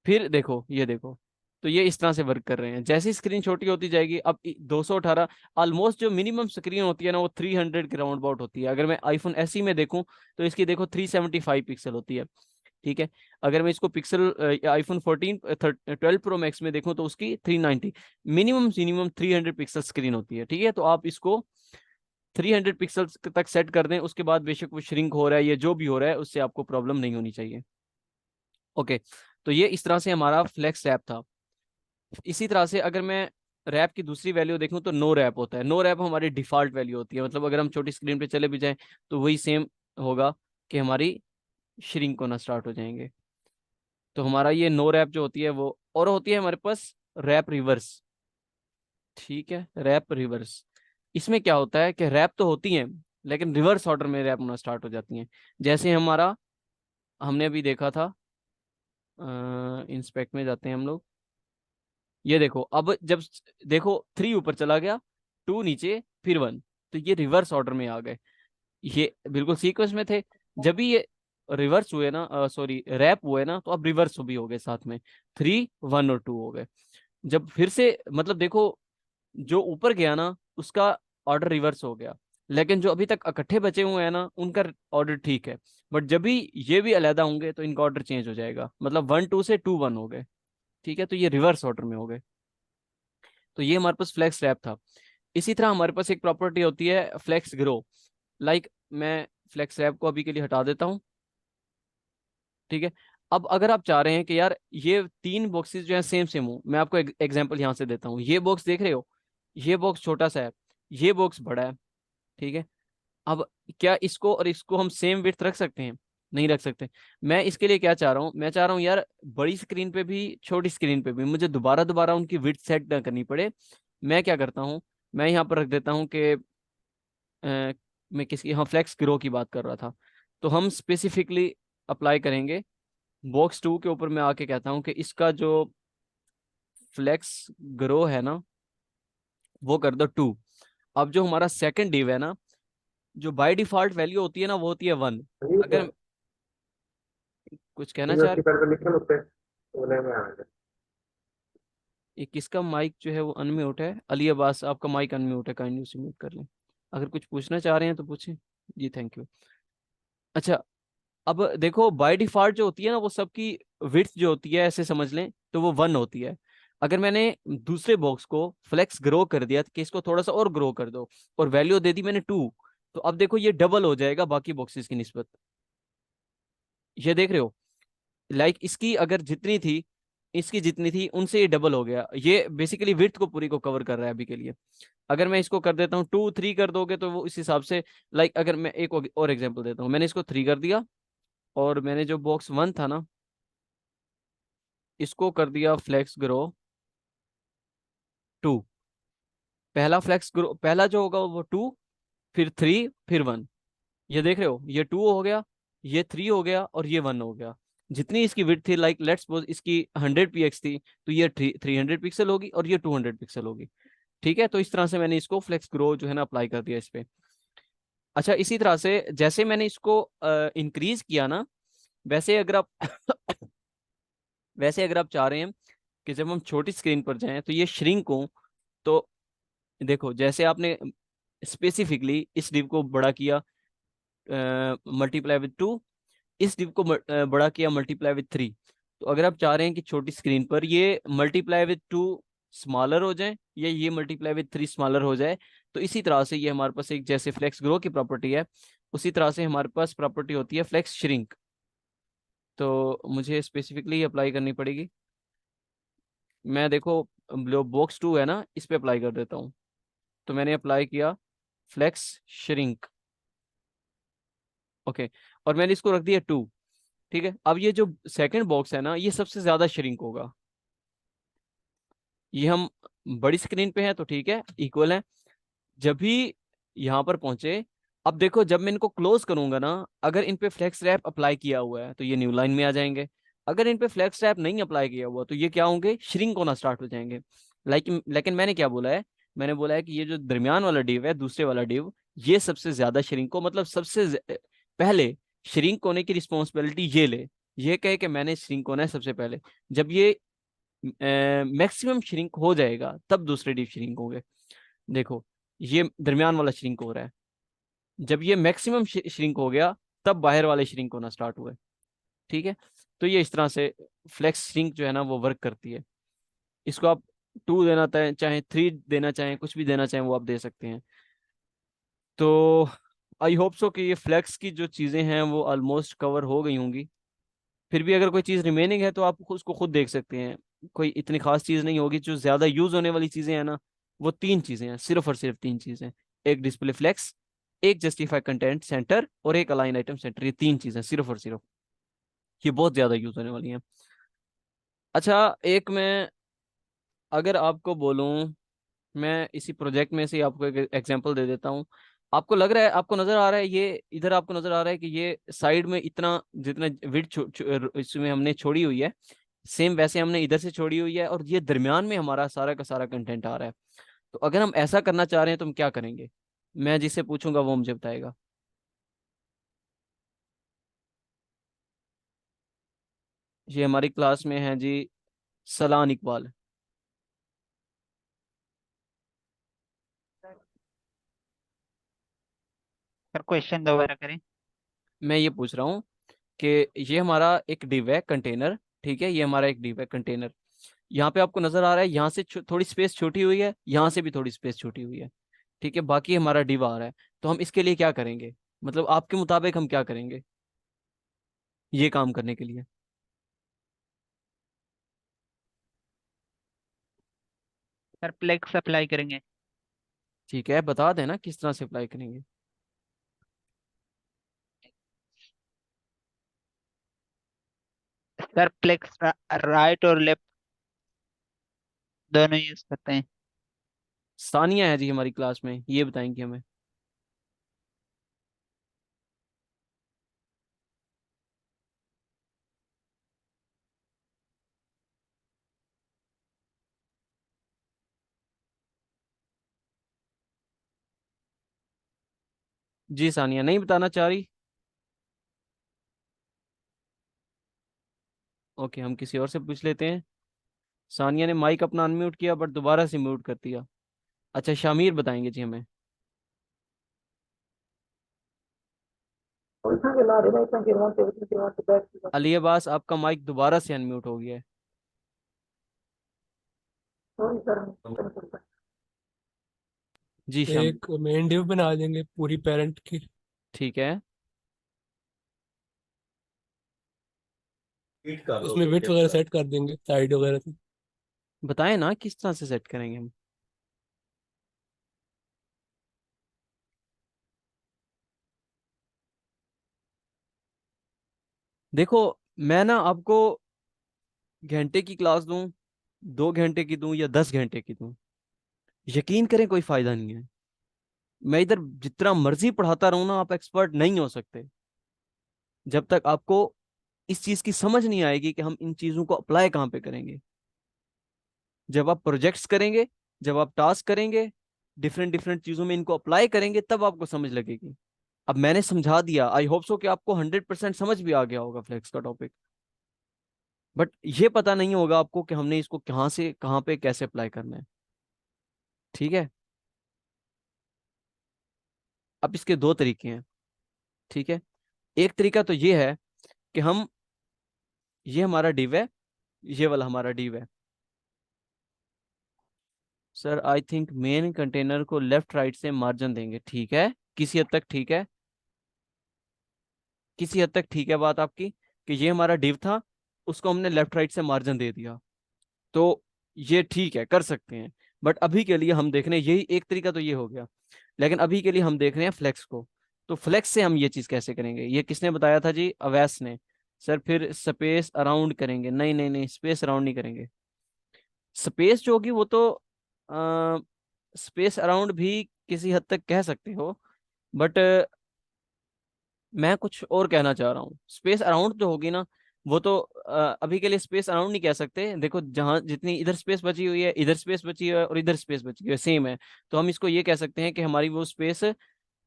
A: फिर देखो ये देखो, तो ये इस तरह से वर्क कर रहे हैं। जैसे स्क्रीन छोटी होती जाएगी, अब 218 ऑलमोस्ट जो मिनिमम स्क्रीन होती है ना वो 300 के राउंड अबाउट होती है। अगर मैं आईफोन एसई में देखूं तो इसकी देखो 375 पिक्सल होती है। ठीक है। अगर मैं इसको पिक्सल आईफोन 12 प्रो मैक्स में देखूं तो उसकी 390 मिनिमम 300 पिक्सल स्क्रीन होती है, ठीक है। तो आप इसको 300 पिक्सल तक सेट कर दें, उसके बाद बेशक वो श्रिंक हो रहा है या जो भी हो रहा है उससे आपको प्रॉब्लम नहीं होनी चाहिए। ओके, तो ये इस तरह से हमारा फ्लेक्स रैप था। इसी तरह से अगर मैं रैप की दूसरी वैल्यू देखूं तो नो रैप होता है। नो रैप हमारी डिफॉल्ट वैल्यू होती है, मतलब अगर हम छोटी स्क्रीन पे चले भी जाएं तो वही सेम होगा कि हमारी श्रिंक होना स्टार्ट हो जाएंगे। तो हमारा ये नो रैप जो होती है वो, और होती है हमारे पास रैप रिवर्स, ठीक है। रैप रिवर्स, इसमें क्या होता है कि रैप तो होती हैं लेकिन रिवर्स ऑर्डर में रैप होना स्टार्ट हो जाती हैं। जैसे हमारा, हमने अभी देखा था, इंस्पेक्ट में जाते हैं हम लोग, ये देखो अब जब देखो 3 ऊपर चला गया, 2 नीचे, फिर 1, तो ये रिवर्स ऑर्डर में आ गए, ये बिल्कुल सीक्वेंस में थे। जब भी ये रिवर्स हुए ना, सॉरी रैप हुए ना, तो अब रिवर्स भी हो गए साथ में, 3, 1 और 2 हो गए। जब फिर से मतलब देखो जो ऊपर गया ना उसका ऑर्डर रिवर्स हो गया, लेकिन जो अभी तक इकट्ठे बचे हुए हैं ना उनका ऑर्डर ठीक है। बट जब भी ये भी अलहदा होंगे तो इनका ऑर्डर चेंज हो जाएगा, मतलब 1 2 से 2 1 हो गए, ठीक है। तो ये रिवर्स ऑर्डर में हो गए। तो ये हमारे पास फ्लेक्स रैप था। इसी तरह हमारे पास एक प्रॉपर्टी होती है फ्लेक्स ग्रो। लाइक मैं फ्लेक्स रैप को अभी के लिए हटा देता हूँ, ठीक है। अब अगर आप चाह रहे हैं कि यार ये 3 बॉक्सेस जो है सेम सेम हो, मैं आपको एग्जांपल यहाँ से देता हूँ। ये बॉक्स देख रहे हो, ये बॉक्स छोटा सा है, ये बॉक्स बड़ा है, ठीक है। अब क्या इसको और इसको हम सेम विड्थ रख सकते हैं? नहीं रख सकते। मैं इसके लिए क्या चाह रहा हूँ, मैं चाह रहा हूँ यार बड़ी स्क्रीन पे भी छोटी स्क्रीन पे भी मुझे दोबारा दोबारा उनकी विड्थ सेट ना करनी पड़े। मैं क्या करता हूँ, मैं यहाँ पर रख देता हूँ कि मैं किसकी, हाँ फ्लेक्स ग्रो की बात कर रहा था। तो हम स्पेसिफिकली अप्लाई करेंगे बॉक्स 2 के ऊपर। मैं आके कहता हूँ कि इसका जो फ्लेक्स ग्रो है ना वो कर दो 2। अब जो हमारा सेकंड डिव है ना, जो बाय डिफॉल्ट वैल्यू होती है ना वो होती है 1। अगर कुछ कहना चाह रहे, ये किसका माइक जो है वो अनम्यूट है? अली अब्बास आपका माइक अनम्यूट है, काइंडली उसे म्यूट कर लें। अगर कुछ पूछना चाह रहे हैं तो पूछें। जी थैंक यू। अच्छा, अब देखो बाय डिफॉल्ट जो होती है ना वो सबकी विड्थ जो होती है ऐसे समझ लें तो वो 1 होती है। अगर मैंने दूसरे बॉक्स को फ्लेक्स ग्रो कर दिया कि इसको थोड़ा सा और ग्रो कर दो और वैल्यू दे दी मैंने 2, तो अब देखो ये डबल हो जाएगा बाकी बॉक्सेस की निस्बत। ये देख रहे हो, लाइक इसकी अगर जितनी थी, इसकी जितनी थी उनसे ये डबल हो गया। ये बेसिकली विड्थ को पूरी को कवर कर रहा है अभी के लिए। अगर मैं इसको कर देता हूँ 2 3 कर दोगे तो वो इस हिसाब से, लाइक अगर मैं एक और एग्जांपल देता हूँ, मैंने इसको 3 कर दिया और मैंने जो बॉक्स 1 था ना इसको कर दिया फ्लेक्स ग्रो 2। पहला फ्लेक्स ग्रो, पहला जो होगा वो 2, फिर 3, फिर 1। ये देख रहे हो, ये 2 हो गया, ये 3 हो गया और ये 1 हो गया। जितनी इसकी विड्थ थी, लाइक लेट्स सपोज इसकी 100 px थी, तो ये 300 पिक्सल होगी और ये 200 पिक्सल होगी, ठीक है। तो इस तरह से मैंने इसको फ्लेक्स ग्रो जो है ना अप्लाई कर दिया इस पे। अच्छा, इसी तरह से जैसे मैंने इसको इंक्रीज किया ना, वैसे अगर आप वैसे अगर आप चाह रहे हैं कि जब हम छोटी स्क्रीन पर जाएं तो ये श्रिंक हो, तो देखो जैसे आपने स्पेसिफिकली इस डिव को बड़ा किया मल्टीप्लाई विद 2, इस डिव को बड़ा किया मल्टीप्लाई विद 3। तो अगर आप चाह रहे हैं कि छोटी स्क्रीन पर ये मल्टीप्लाई विद 2 स्मॉलर हो जाए या ये मल्टीप्लाई विद 3 स्मॉलर हो जाए, तो इसी तरह से ये हमारे पास एक जैसे फ्लेक्स ग्रो की प्रॉपर्टी है उसी तरह से हमारे पास प्रॉपर्टी होती है फ्लेक्स श्रिंक। तो मुझे स्पेसिफिकली अप्लाई करनी पड़ेगी। मैं देखो जो बॉक्स 2 है ना इस पे अप्लाई कर देता हूँ। तो मैंने अप्लाई किया फ्लेक्स श्रिंक, ओके, और मैंने इसको रख दिया 2, ठीक है। अब ये जो सेकंड बॉक्स है ना ये सबसे ज्यादा श्रिंक होगा। ये हम बड़ी स्क्रीन पे हैं तो ठीक है, इक्वल है। जब भी यहाँ पर पहुंचे, अब देखो जब मैं इनको क्लोज करूंगा ना, अगर इन पे फ्लेक्स रैप अप्लाई किया हुआ है तो ये न्यू लाइन में आ जाएंगे। अगर इन पे फ्लेक्स रैप नहीं अप्लाई किया हुआ तो ये क्या होंगे, श्रिंक होना स्टार्ट हो जाएंगे। लेकिन मैंने क्या बोला है, मैंने बोला है कि ये जो दरमियान वाला डिव है, दूसरे वाला डिव, ये सबसे ज्यादा श्रिंक हो, मतलब पहले श्रिंक होने की रिस्पॉन्सिबिलिटी ये ले, ये कहे कि मैंने श्रिंक होना है सबसे पहले। जब ये मैक्सिमम श्रिंक हो जाएगा तब दूसरे डिव श्रिंक होंगे। देखो ये दरमियान वाला श्रिंक हो रहा है, जब ये मैक्सिमम श्रिंक हो गया तब बाहर वाले श्रिंक होना स्टार्ट हुए। ठीक है, तो ये इस तरह से फ्लेक्स सिंक जो है ना वो वर्क करती है। इसको आप 2 देना चाहें, 3 देना चाहें, कुछ भी देना चाहें वो आप दे सकते हैं। तो आई होप सो कि ये फ्लेक्स की जो चीज़ें हैं वो ऑलमोस्ट कवर हो गई होंगी। फिर भी अगर कोई चीज़ रिमेनिंग है तो आप उसको खुद देख सकते हैं, कोई इतनी खास चीज़ नहीं होगी। जो ज़्यादा यूज़ होने वाली चीज़ें हैं ना, वो 3 चीज़ें हैं, सिर्फ और सिर्फ 3 चीज़ें। एक डिस्प्ले फ्लेक्स, एक जस्टिफाई कंटेंट सेंटर और एक अलाइन आइटम सेंटर। ये 3 चीज़ें सिर्फ और सिर्फ, ये बहुत ज़्यादा यूज़ होने वाली हैं। अच्छा, एक मैं अगर आपको बोलूँ, मैं इसी प्रोजेक्ट में से आपको एक एग्जांपल दे देता हूँ। आपको लग रहा है, आपको नजर आ रहा है, ये इधर आपको नजर आ रहा है कि ये साइड में इतना जितना विड्थ इसमें हमने छोड़ी हुई है, सेम वैसे हमने इधर से छोड़ी हुई है, और ये दरमियान में हमारा सारा का सारा कंटेंट आ रहा है। तो अगर हम ऐसा करना चाह रहे हैं तो हम क्या करेंगे? मैं जिससे पूछूंगा वो मुझे बताएगा। ये हमारी क्लास में है जी, सलान इकबाल।
F: सर क्वेश्चन दोबारा करें।
A: मैं ये पूछ रहा हूँ कि ये हमारा एक डिव है कंटेनर, ठीक है, ये हमारा एक डिव है कंटेनर। यहाँ पे आपको नजर आ रहा है, यहाँ से थोड़ी स्पेस छोटी हुई है, यहाँ से भी थोड़ी स्पेस छोटी हुई है, ठीक है, बाकी हमारा डिव आ रहा है। तो हम इसके लिए क्या करेंगे? मतलब आपके मुताबिक हम क्या करेंगे ये काम करने के लिए?
F: सर प्लेक्स अप्लाई करेंगे।
A: ठीक है, बता देना किस तरह से अप्लाई करेंगे।
F: सर प्लेक्स राइट और लेफ्ट दोनों यूज करते हैं।
A: सानिया है जी हमारी क्लास में, ये बताएंगे हमें। जी सानिया नहीं बताना चाह रही। ओके, हम किसी और से पूछ लेते हैं। सानिया ने माइक अपना अनम्यूट किया बट दोबारा से म्यूट कर दिया। अच्छा, शामिर बताएंगे जी हमें। अली अब्बास, आपका माइक दोबारा से अनम्यूट हो गया है। जी शामिर।
D: एक मेन डिव बना देंगे पूरी पेरेंट की।
A: ठीक है,
D: उसमें विड्थ वगैरह सेट कर देंगे साइड वगैरह से।
A: बताएं ना किस तरह से सेट करेंगे हम। देखो, मैं ना आपको घंटे की क्लास दूं, 2 घंटे की दूं या 10 घंटे की दूं, यकीन करें कोई फायदा नहीं है। मैं इधर जितना मर्जी पढ़ाता रहूं ना, आप एक्सपर्ट नहीं हो सकते जब तक आपको इस चीज की समझ नहीं आएगी कि हम इन चीजों को अप्लाई कहाँ पे करेंगे। जब आप प्रोजेक्ट्स करेंगे, जब आप टास्क करेंगे, डिफरेंट डिफरेंट चीजों में इनको अप्लाई करेंगे, तब आपको समझ लगेगी। अब मैंने समझा दिया, आई होप सो कि आपको 100% समझ भी आ गया होगा फ्लेक्स का टॉपिक। बट ये पता नहीं होगा आपको कि हमने इसको कहाँ से कहाँ पे कैसे अप्लाई करना है। ठीक है, अब इसके 2 तरीके हैं। ठीक है, एक तरीका तो ये है कि हम, ये हमारा डिव है, ये वाला हमारा डिव है। Sir I think main container को लेफ्ट राइट से मार्जिन देंगे। ठीक है, किसी हद तक ठीक है, किसी हद तक ठीक है बात आपकी, कि ये हमारा डिव था, उसको हमने लेफ्ट राइट से मार्जिन दे दिया, तो ये ठीक है, कर सकते हैं। बट अभी के लिए हम देख रहे हैं, यही एक तरीका तो ये हो गया, लेकिन अभी के लिए हम देख रहे हैं फ्लेक्स को। तो फ्लेक्स से हम ये चीज कैसे करेंगे? ये किसने बताया था जी? अवैस ने। सर फिर स्पेस अराउंड करेंगे? नहीं नहीं नहीं, स्पेस अराउंड नहीं करेंगे। स्पेस जो होगी वो तो स्पेस अराउंड भी किसी हद तक कह सकते हो, बट मैं कुछ और कहना चाह रहा हूँ। स्पेस अराउंड जो होगी ना, वो तो अभी के लिए स्पेस अराउंड नहीं कह सकते। देखो, जहां जितनी इधर स्पेस बची हुई है, इधर स्पेस बची हुई है और इधर स्पेस बची हुई है, सेम है। तो हम इसको ये कह सकते हैं कि हमारी वो स्पेस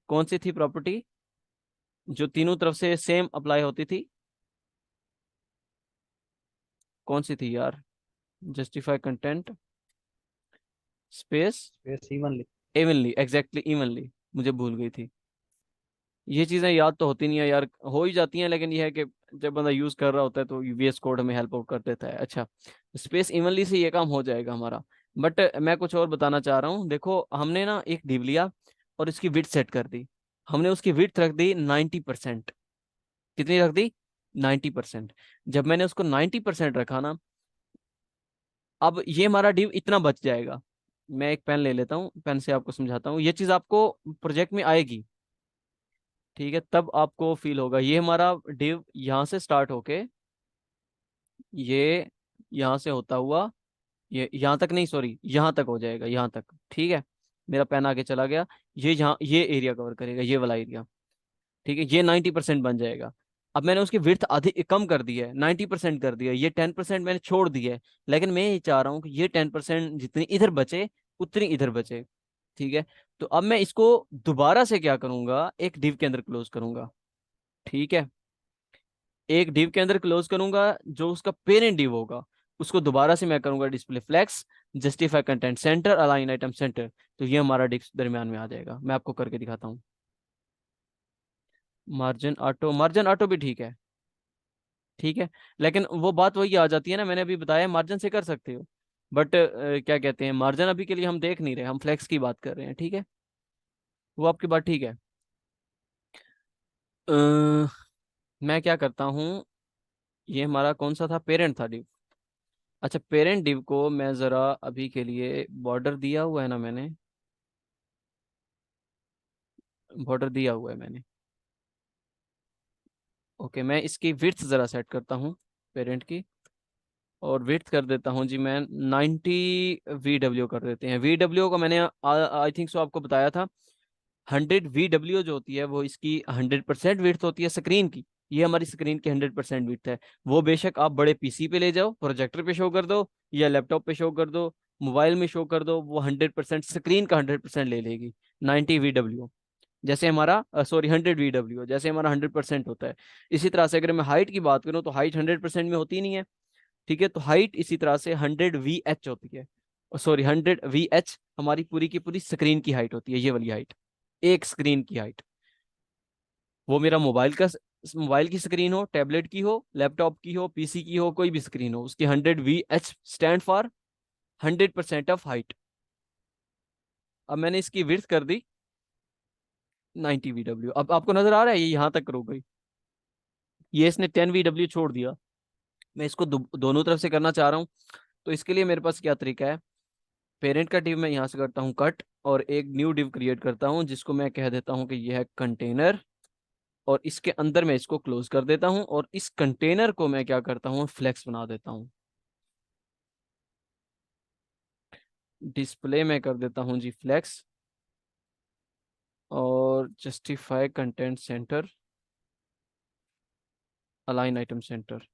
A: कौन सी थी प्रॉपर्टी जो तीनों तरफ से सेम अप्लाई होती थी? कौन सी थी यार? Justify content space
B: Space evenly.
A: Evenly, exactly evenly, मुझे भूल गई थी। ये चीजें याद तो होती नहीं है यार, हो ही जाती हैं, लेकिन ये है कि जब बंदा यूज कर रहा होता है तो वीएस कोड हमें हेल्प आउट कर देता है। अच्छा, स्पेस इवनली से ये काम हो जाएगा हमारा। बट मैं कुछ और बताना चाह रहा हूँ। देखो हमने ना एक डिव लिया और इसकी विड्थ सेट कर दी। हमने उसकी विड्थ रख दी 90%। कितनी रख दी? 90%। जब मैंने उसको 90% रखा ना, अब ये हमारा डिव इतना बच जाएगा। मैं एक पेन ले लेता हूँ, पेन से आपको समझाता हूँ। ये चीज आपको प्रोजेक्ट में आएगी, ठीक है, तब आपको फील होगा। ये हमारा डिव यहाँ से स्टार्ट होके ये यहाँ से होता हुआ ये यहाँ तक नहीं, सॉरी, यहाँ तक हो जाएगा, यहाँ तक। ठीक है, मेरा पेन आगे चला गया। ये यहाँ ये एरिया कवर करेगा, ये वाला एरिया। ठीक है, ये 90% बन जाएगा। अब मैंने उसकी विड्थ आधी कम कर दी है, 90% कर दिया, ये 10% मैंने छोड़ दी है। लेकिन मैं ये चाह रहा हूँ कि ये 10% जितनी इधर बचे उतनी इधर बचे। ठीक है, तो अब मैं इसको दोबारा से क्या करूंगा, एक डिव के अंदर क्लोज करूंगा। ठीक है, एक डिव के अंदर क्लोज करूंगा, जो उसका पेरेंट डिव होगा उसको दोबारा से मैं करूंगा display flex, justify content center, align item center. तो ये हमारा डिव दरमियान में आ जाएगा। मैं आपको करके दिखाता हूँ। मार्जिन ऑटो भी ठीक है, ठीक है। लेकिन वो बात वही आ जाती है ना, मैंने अभी बताया मार्जिन से कर सकते हो, बट क्या कहते हैं, मार्जिन अभी के लिए हम देख नहीं रहे, हम फ्लेक्स की बात कर रहे हैं। ठीक है, वो आपकी बात ठीक है। अ, मैं क्या करता हूँ, ये हमारा कौन सा था, पेरेंट था डिव। अच्छा, पेरेंट डिव को मैं जरा अभी के लिए बॉर्डर दिया हुआ है ना मैंने, बॉर्डर दिया हुआ है मैंने। ओके, मैं इसकी विड्थ जरा सेट करता हूँ पेरेंट की, और विड्थ कर देता हूँ जी मैं 90 VW कर देते हैं। VW को मैंने आई थिंक सो आपको बताया था। 100 VW जो होती है वो इसकी 100% विड्थ होती है स्क्रीन की। ये हमारी स्क्रीन की 100% विड्थ है। वो बेशक आप बड़े पीसी पे ले जाओ, प्रोजेक्टर पे शो कर दो या लैपटॉप पे शो कर दो, मोबाइल में शो कर दो, वो 100% स्क्रीन का 100% ले लेगी। 90 VW जैसे हमारा, सॉरी, 100 VW जैसे हमारा 100% होता है। इसी तरह से अगर मैं हाइट की बात करूँ तो हाइट 100% में होती नहीं है। ठीक है, तो हाइट इसी तरह से 100 VH होती है, सॉरी 100 VH हमारी पूरी की पूरी स्क्रीन की हाइट होती है, ये वाली हाइट, एक स्क्रीन की हाइट। वो मेरा मोबाइल की स्क्रीन हो, टैबलेट की हो, लैपटॉप की हो, पीसी की हो, कोई भी स्क्रीन हो, उसकी 100 VH stand for 100% of height. अब मैंने इसकी विड्थ कर दी 90 VW। अब आपको नजर आ रहा है ये यहाँ तक रुक गई, ये इसने 10 VW छोड़ दिया। मैं इसको दोनों तरफ से करना चाह रहा हूँ। तो इसके लिए मेरे पास क्या तरीका है, पेरेंट का डिव मैं यहाँ से करता हूँ कट, और एक न्यू डिव क्रिएट करता हूँ जिसको मैं कह देता हूँ कि यह है कंटेनर, और इसके अंदर मैं इसको क्लोज कर देता हूँ, और इस कंटेनर को मैं क्या करता हूँ, फ्लेक्स बना देता हूँ। डिस्प्ले में कर देता हूँ जी फ्लेक्स, और justify content center, align item centre.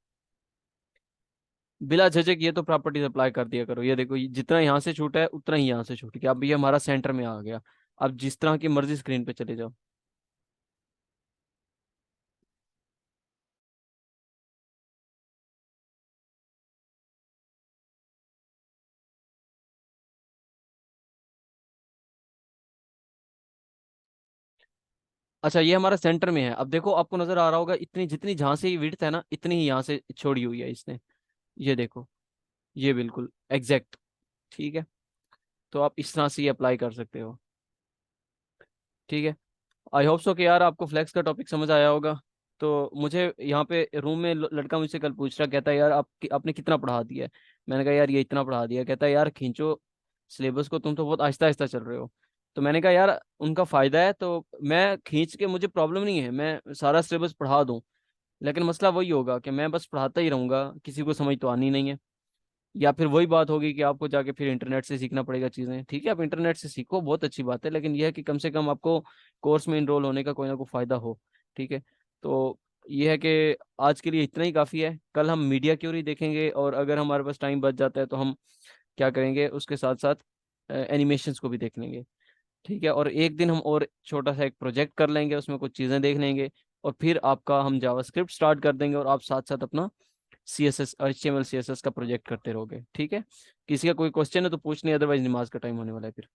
A: बिला झिझक ये तो प्रॉपर्टीज अप्लाई कर दिया करो। ये देखो, जितना यहाँ से छूटा है उतना ही यहाँ से छूट गया। अब ये हमारा सेंटर में आ गया। अब जिस तरह की मर्जी स्क्रीन पे चले जाओ। अच्छा, ये हमारा सेंटर में है। अब देखो आपको नजर आ रहा होगा, इतनी जितनी जहां से विड्थ है ना, इतनी ही यहाँ से छोड़ी हुई है इसने। ये देखो, ये बिल्कुल एग्जैक्ट। ठीक है, तो आप इस तरह से ये अप्लाई कर सकते हो। ठीक है, आई होप सो कि यार आपको फ्लेक्स का टॉपिक समझ आया होगा। तो मुझे यहाँ पे रूम में लड़का मुझसे कल पूछ रहा, कहता है यार आपने कितना पढ़ा दिया है। मैंने कहा यार ये इतना पढ़ा दिया। कहता है यार खींचो सिलेबस को, तुम तो बहुत आहिस्ता आहिस्ता चल रहे हो। तो मैंने कहा यार उनका फायदा है, तो मैं खींच के, मुझे प्रॉब्लम नहीं है, मैं सारा सिलेबस पढ़ा दूँ। लेकिन मसला वही होगा कि मैं बस पढ़ाता ही रहूंगा, किसी को समझ तो आनी नहीं है। या फिर वही बात होगी कि आपको जाके फिर इंटरनेट से सीखना पड़ेगा चीज़ें। ठीक है, आप इंटरनेट से सीखो, बहुत अच्छी बात है, लेकिन यह है कि कम से कम आपको कोर्स में इनरोल होने का कोई ना कोई फ़ायदा हो। ठीक है, तो यह है कि आज के लिए इतना ही काफ़ी है। कल हम मीडिया क्यूरी देखेंगे, और अगर हमारे पास टाइम बच जाता है तो हम क्या करेंगे, उसके साथ साथ एनिमेशंस को भी देख लेंगे। ठीक है, और एक दिन हम और छोटा सा एक प्रोजेक्ट कर लेंगे, उसमें कुछ चीज़ें देख लेंगे, और फिर आपका हम जावास्क्रिप्ट स्टार्ट कर देंगे, और आप साथ साथ अपना CSS और HTML CSS का प्रोजेक्ट करते रहोगे। ठीक है, किसी का कोई क्वेश्चन है तो पूछ नहीं, अदरवाइज नमाज का टाइम होने वाला है फिर।